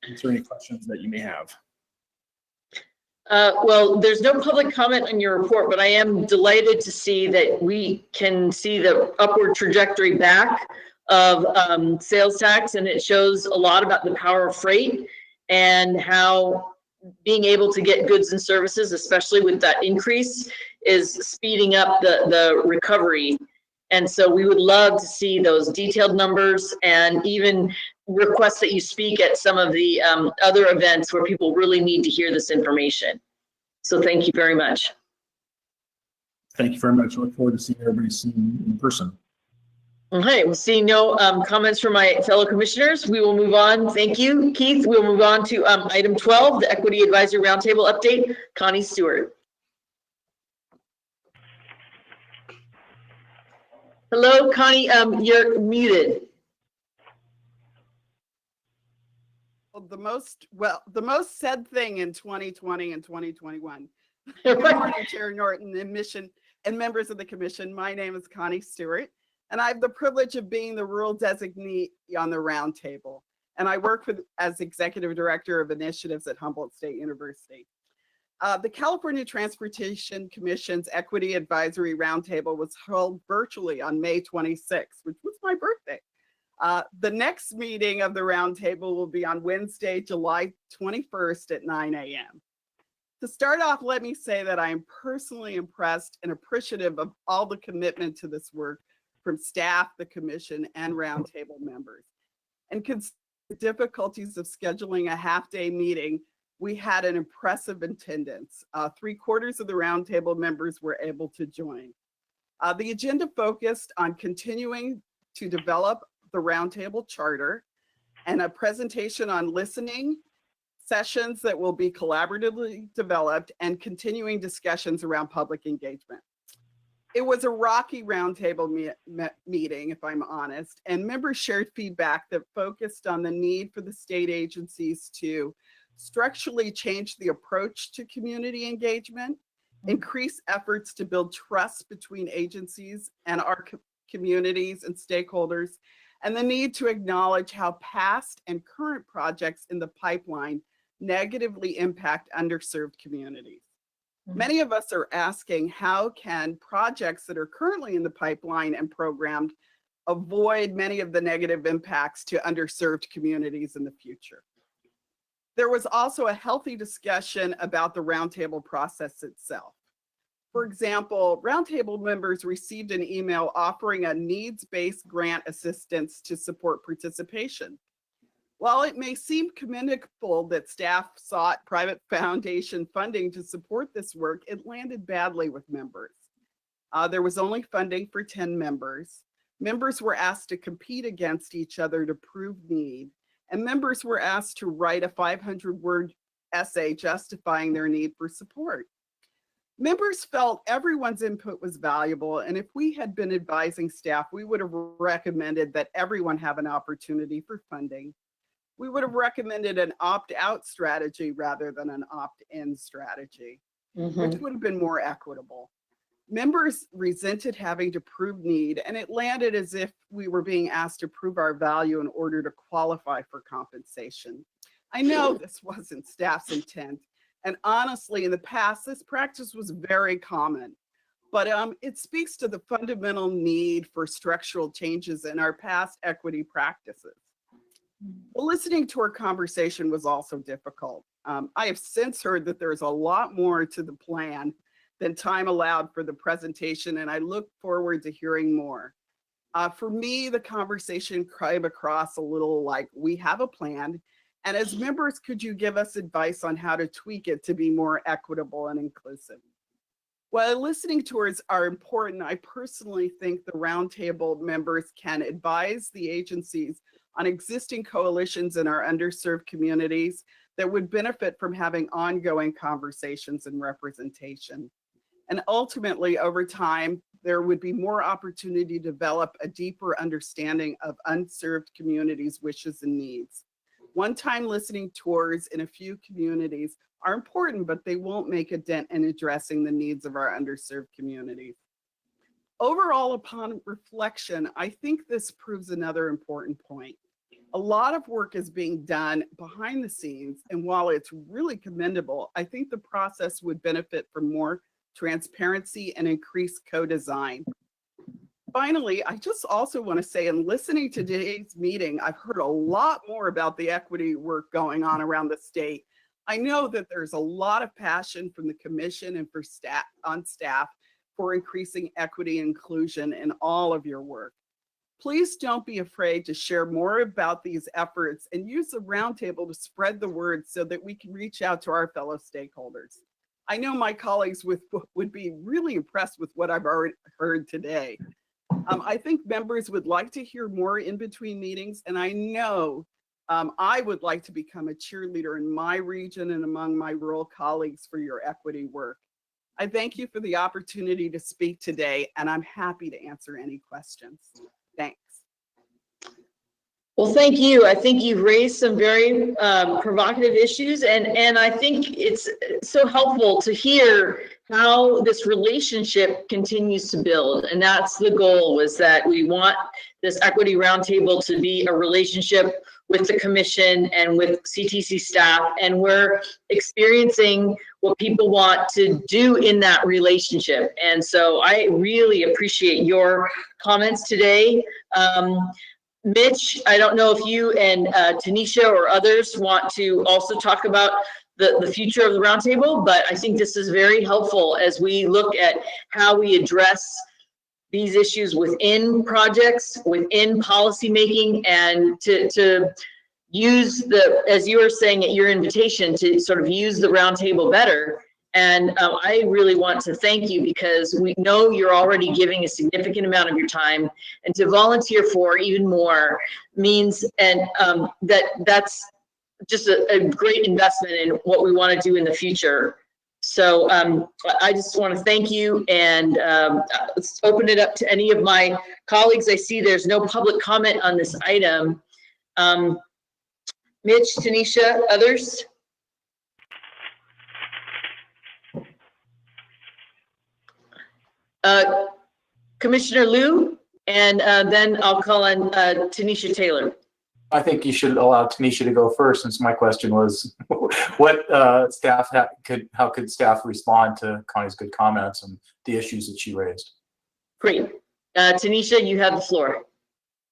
answer any questions that you may have. Well, there's no public comment on your report, but I am delighted to see that we can see the upward trajectory back of sales tax, and it shows a lot about the power of freight and how being able to get goods and services, especially with that increase, is speeding up the recovery. And so we would love to see those detailed numbers and even request that you speak at some of the other events where people really need to hear this information. So thank you very much. Thank you very much. I look forward to seeing everybody soon in person. Okay, we'll see no comments from my fellow commissioners. We will move on. Thank you, Keith. We'll move on to item 12, the Equity Advisory Roundtable update. Connie Stewart. Hello, Connie, you're muted. The most said thing in 2020 and 2021. Good morning, Chair Norton and members of the commission. My name is Connie Stewart, and I have the privilege of being the rural designee on the roundtable. And I work as Executive Director of Initiatives at Humboldt State University. The California Transportation Commission's Equity Advisory Roundtable was held virtually on May 26th, which was my birthday. The next meeting of the roundtable will be on Wednesday, July 21st at 9 a.m. To start off, let me say that I am personally impressed and appreciative of all the commitment to this work from staff, the commission, and roundtable members. And considering the difficulties of scheduling a half-day meeting, we had an impressive attendance. 3/4 of the roundtable members were able to join. The agenda focused on continuing to develop the roundtable charter and a presentation on listening, sessions that will be collaboratively developed, and continuing discussions around public engagement. It was a rocky roundtable meeting, if I'm honest, and members shared feedback that focused on the need for the state agencies to structurally change the approach to community engagement, increase efforts to build trust between agencies and our communities and stakeholders, and the need to acknowledge how past and current projects in the pipeline negatively impact underserved communities. Many of us are asking, how can projects that are currently in the pipeline and programmed avoid many of the negative impacts to underserved communities in the future? There was also a healthy discussion about the roundtable process itself. For example, roundtable members received an email offering a needs-based grant assistance to support participation. While it may seem commendable that staff sought private foundation funding to support this work, it landed badly with members. There was only funding for 10 members. Members were asked to compete against each other to prove need, and members were asked to write a 500-word essay justifying their need for support. Members felt everyone's input was valuable, and if we had been advising staff, we would have recommended that everyone have an opportunity for funding. We would have recommended an opt-out strategy rather than an opt-in strategy, which would have been more equitable. Members resented having to prove need, and it landed as if we were being asked to prove our value in order to qualify for compensation. I know this wasn't staff's intent, and honestly, in the past, this practice was very common, but it speaks to the fundamental need for structural changes in our past equity practices. The listening to our conversation was also difficult. I have since heard that there's a lot more to the plan than time allowed for the presentation, and I look forward to hearing more. For me, the conversation came across a little like, we have a plan, and as members, could you give us advice on how to tweak it to be more equitable and inclusive? While listening tours are important, I personally think the roundtable members can advise the agencies on existing coalitions in our underserved communities that would benefit from having ongoing conversations and representation. And ultimately, over time, there would be more opportunity to develop a deeper understanding of unserved communities' wishes and needs. One-time listening tours in a few communities are important, but they won't make a dent in addressing the needs of our underserved communities. Overall, upon reflection, I think this proves another important point. A lot of work is being done behind the scenes, and while it's really commendable, I think the process would benefit from more transparency and increased co-design. Finally, I just also want to say, in listening to today's meeting, I've heard a lot more about the equity work going on around the state. I know that there's a lot of passion from the commission and for staff for increasing equity and inclusion in all of your work. Please don't be afraid to share more about these efforts and use the roundtable to spread the word so that we can reach out to our fellow stakeholders. I know my colleagues would be really impressed with what I've already heard today. I think members would like to hear more in between meetings, and I know I would like to become a cheerleader in my region and among my rural colleagues for your equity work. I thank you for the opportunity to speak today, and I'm happy to answer any questions. Thanks. Well, thank you. I think you've raised some very provocative issues, and I think it's so helpful to hear how this relationship continues to build. And that's the goal, was that we want this equity roundtable to be a relationship with the commission and with CTC staff, and we're experiencing what people want to do in that relationship. And so I really appreciate your comments today. Mitch, I don't know if you and Tanisha or others want to also talk about the future of the roundtable, but I think this is very helpful as we look at how we address these issues within projects, within policymaking, and to use the, as you were saying at your invitation, to sort of use the roundtable better. And I really want to thank you because we know you're already giving a significant amount of your time, and to volunteer for even more means, and that's just a great investment in what we want to do in the future. So I just want to thank you, and let's open it up to any of my colleagues. I see there's no public comment on this item. Mitch, Tanisha, others? Commissioner Liu, and then I'll call on Tanisha Taylor. I think you should allow Tanisha to go first, since my question was what how could staff respond to Connie's good comments and the issues that she raised? Great. Tanisha, you have the floor.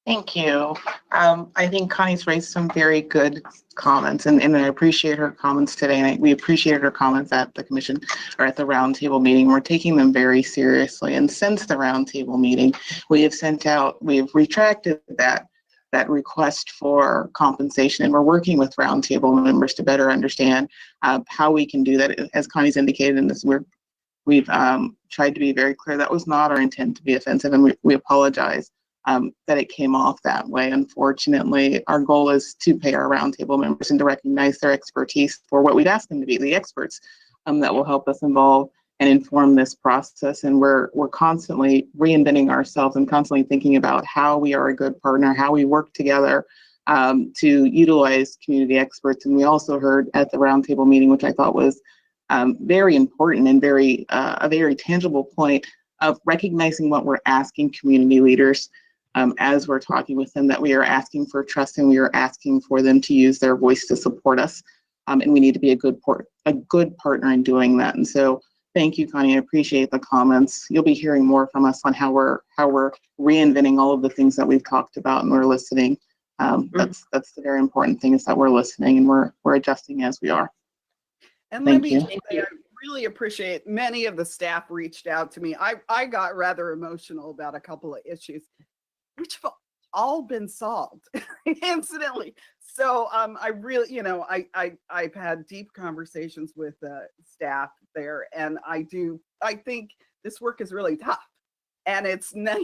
Thank you. I think Connie's raised some very good comments, and I appreciate her comments today. And we appreciated her comments at the commission or at the roundtable meeting. We're taking them very seriously. And since the roundtable meeting, we've retracted that request for compensation, and we're working with roundtable members to better understand how we can do that. As Connie's indicated in this, we've tried to be very clear that was not our intent to be offensive, and we apologize that it came off that way. Unfortunately, our goal is to pay our roundtable members and to recognize their expertise for what we'd ask them to be, the experts that will help us involve and inform this process. And we're constantly reinventing ourselves and constantly thinking about how we are a good partner, how we work together to utilize community experts. And we also heard at the roundtable meeting, which I thought was very important and a very tangible point of recognizing what we're asking community leaders as we're talking with them, that we are asking for trust and we are asking for them to use their voice to support us. And we need to be a good partner in doing that. And so thank you, Connie. I appreciate the comments. You'll be hearing more from us on how we're reinventing all of the things that we've talked about, and we're listening. That's the very important thing, is that we're listening and we're adjusting as we are. And let me just say, I really appreciate many of the staff reached out to me. I got rather emotional about a couple of issues, which have all been solved incidentally. So I really, I've had deep conversations with staff there, and I think this work is really tough, and it's no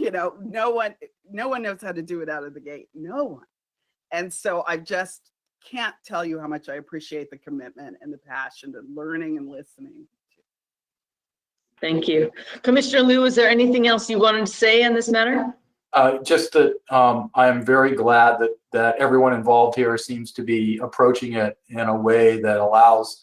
one knows how to do it out of the gate, no one. And so I just can't tell you how much I appreciate the commitment and the passion and learning and listening. Thank you. Commissioner Liu, is there anything else you wanted to say on this matter? Just that I am very glad that everyone involved here seems to be approaching it in a way that allows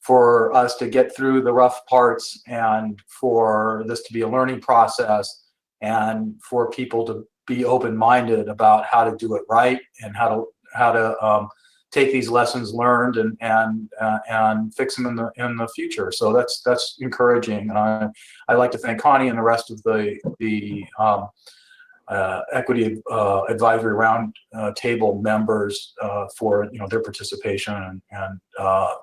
for us to get through the rough parts, and for this to be a learning process, and for people to be open-minded about how to do it right, and how to take these lessons learned and fix them in the future. So that's encouraging. I'd like to thank Connie and the rest of the equity advisory round table members for their participation and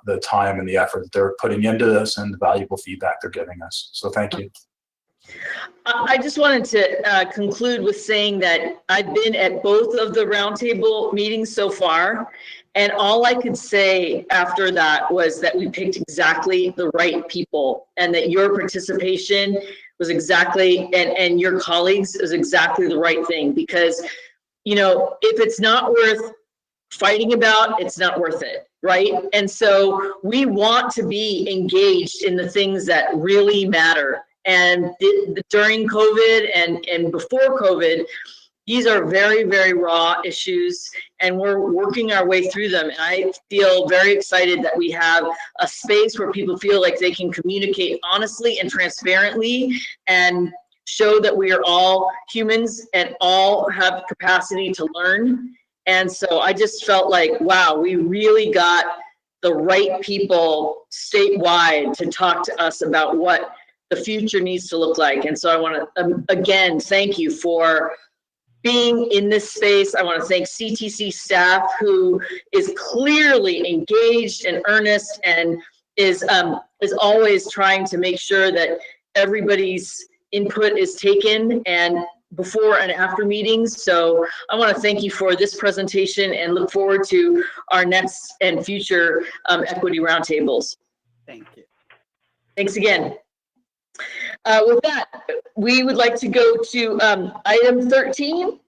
the time and the effort that they're putting into this, and the valuable feedback they're giving us. So thank you. I just wanted to conclude with saying that I've been at both of the roundtable meetings so far, and all I could say after that was that we picked exactly the right people, and that your participation was exactly, and your colleagues is exactly the right thing, because, if it's not worth fighting about, it's not worth it, right? And so we want to be engaged in the things that really matter. And during COVID and before COVID, these are very, very raw issues, and we're working our way through them. And I feel very excited that we have a space where people feel like they can communicate honestly and transparently, and show that we are all humans and all have capacity to learn. And so I just felt like, wow, we really got the right people statewide to talk to us about what the future needs to look like. And so I want to, again, thank you for being in this space. I want to thank CTC staff who is clearly engaged and earnest and is always trying to make sure that everybody's input is taken and before and after meetings. So I want to thank you for this presentation and look forward to our next and future equity roundtables. Thank you. Thanks again. With that, we would like to go to item 13,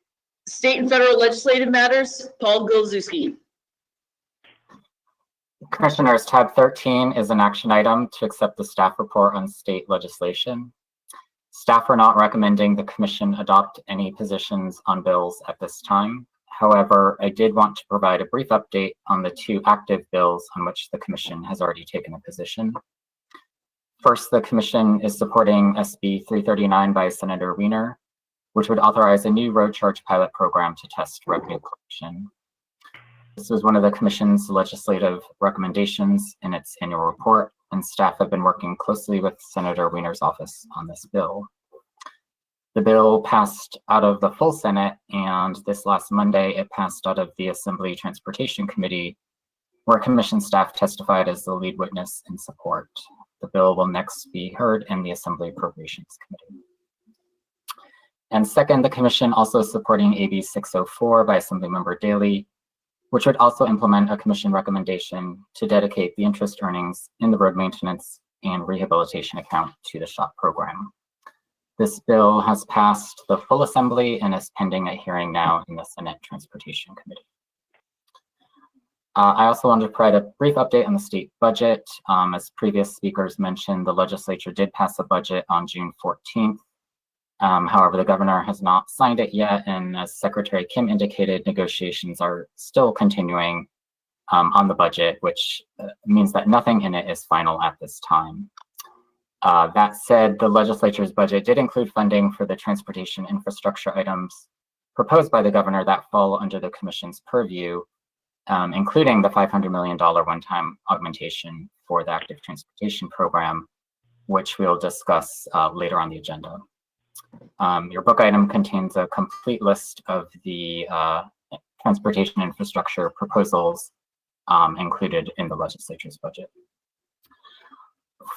state and federal legislative matters. Paul Golzewski. Commissioners, tab 13 is an action item to accept the staff report on state legislation. Staff are not recommending the commission adopt any positions on bills at this time. However, I did want to provide a brief update on the 2 active bills on which the commission has already taken a position. First, the commission is supporting SB 339 by Senator Wiener, which would authorize a new road charge pilot program to test revenue collection. This was one of the commission's legislative recommendations in its annual report, and staff have been working closely with Senator Wiener's office on this bill. The bill passed out of the full Senate, and this last Monday it passed out of the Assembly Transportation Committee, where commission staff testified as the lead witness in support. The bill will next be heard in the Assembly Appropriations Committee. And second, the commission also is supporting AB 604 by Assemblymember Daley, which would also implement a commission recommendation to dedicate the interest earnings in the road maintenance and rehabilitation account to the SHOP program. This bill has passed the full assembly and is pending a hearing now in the Senate Transportation Committee. I also wanted to provide a brief update on the state budget. As previous speakers mentioned, the legislature did pass a budget on June 14th. However, the governor has not signed it yet, and as Secretary Kim indicated, negotiations are still continuing on the budget, which means that nothing in it is final at this time. That said, the legislature's budget did include funding for the transportation infrastructure items proposed by the governor that fall under the commission's purview, including the $500 million one-time augmentation for the active transportation program, which we'll discuss later on the agenda. Your book item contains a complete list of the transportation infrastructure proposals included in the legislature's budget.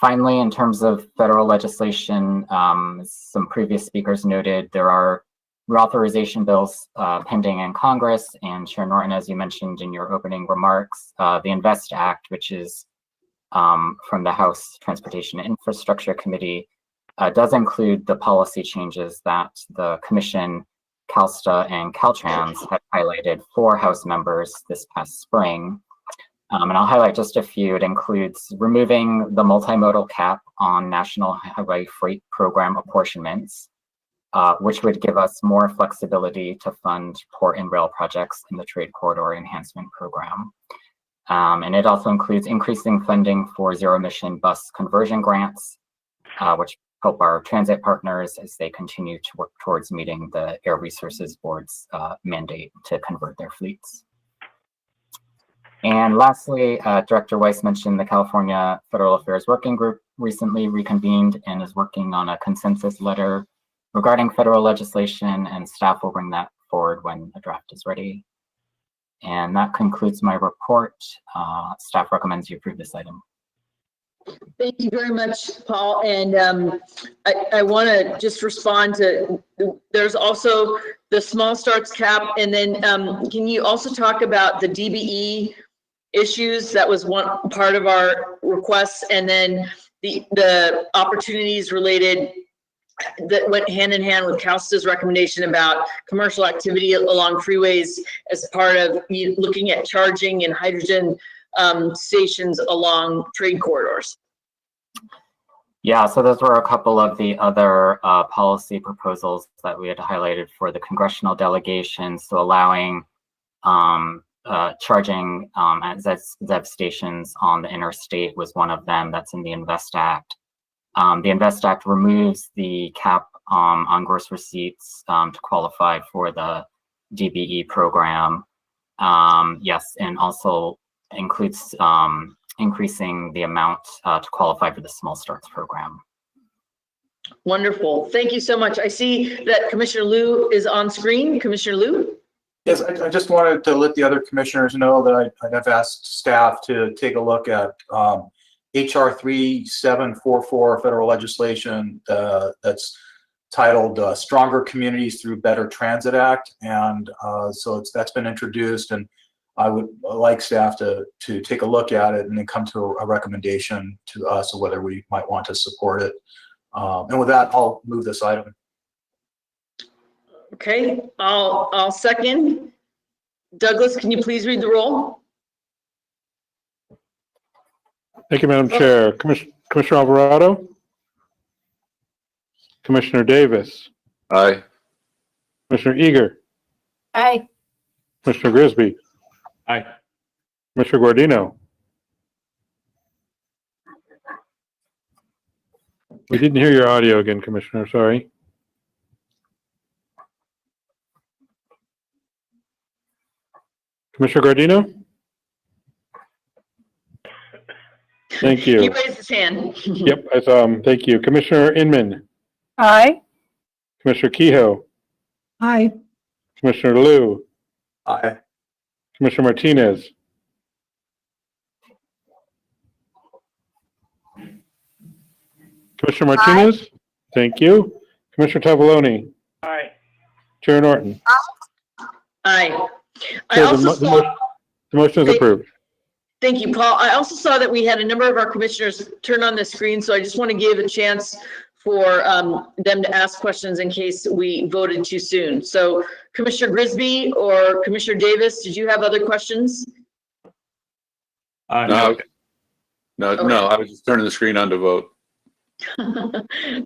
Finally, in terms of federal legislation, as some previous speakers noted, there are reauthorization bills pending in Congress, and Chair Norton, as you mentioned in your opening remarks, the INVEST Act, which is from the House Transportation and Infrastructure Committee, does include the policy changes that the Commission, CalSTA, and Caltrans have highlighted for House members this past spring. And I'll highlight just a few. It includes removing the multimodal cap on National Highway Freight Program apportionments, which would give us more flexibility to fund port and rail projects in the Trade Corridor Enhancement Program. And it also includes increasing funding for zero-emission bus conversion grants, which help our transit partners as they continue to work towards meeting the Air Resources Board's mandate to convert their fleets. And lastly, Director Weiss mentioned the California Federal Affairs Working Group recently reconvened and is working on a consensus letter regarding federal legislation, and staff will bring that forward when a draft is ready. And that concludes my report. Staff recommends you approve this item. Thank you very much, Paul. And I want to just respond to, there's also the small starts cap. And then can you also talk about the DBE issues? That was one part of our requests. And then the opportunities related that went hand in hand with CalSTA's recommendation about commercial activity along freeways as part of looking at charging and hydrogen stations along trade corridors. Yeah, so those were a couple of the other policy proposals that we had highlighted for the congressional delegation. So allowing charging at ZEV stations on the interstate was one of them. That's in the INVEST Act. The INVEST Act removes the cap on gross receipts to qualify for the DBE program. Yes, and also includes increasing the amount to qualify for the Small Starts program. Wonderful. Thank you so much. I see that Commissioner Liu is on screen. Commissioner Liu? Yes, I just wanted to let the other commissioners know that I've asked staff to take a look at HR 3744 federal legislation that's titled Stronger Communities Through Better Transit Act. And so that's been introduced, and I would like staff to take a look at it and then come to a recommendation to us of whether we might want to support it. And with that, I'll move this item. Okay, I'll second. Douglas, can you please read the roll? Thank you, Madam Chair. Commissioner Alvarado? Commissioner Davis? Aye. Commissioner Eager? Aye. Commissioner Grisby? Aye. Commissioner Guardino? We didn't hear your audio again, Commissioner, sorry. Commissioner Guardino? Thank you. He raised his hand. Yep, I saw him. Thank you. Commissioner Inman? Aye. Commissioner Kehoe? Aye. Commissioner Liu? Aye. Commissioner Martinez? Commissioner Martinez? Thank you. Commissioner Tavaloni? Aye. Chair Norton? Aye. I Chair, also saw, the motion is approved. thank you, Paul. I also saw that we had a number of our commissioners turn on the screen, so I just want to give a chance for them to ask questions in case we voted too soon. So Commissioner Grisby or Commissioner Davis, did you have other questions? No, I was just turning the screen on to vote.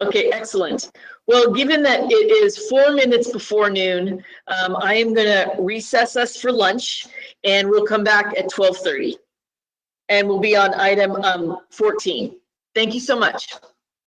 Okay, excellent. Well, given that it is 4 minutes before noon, I am going to recess us for lunch, and we'll come back at 12:30. And we'll be on item 14. Thank you so much.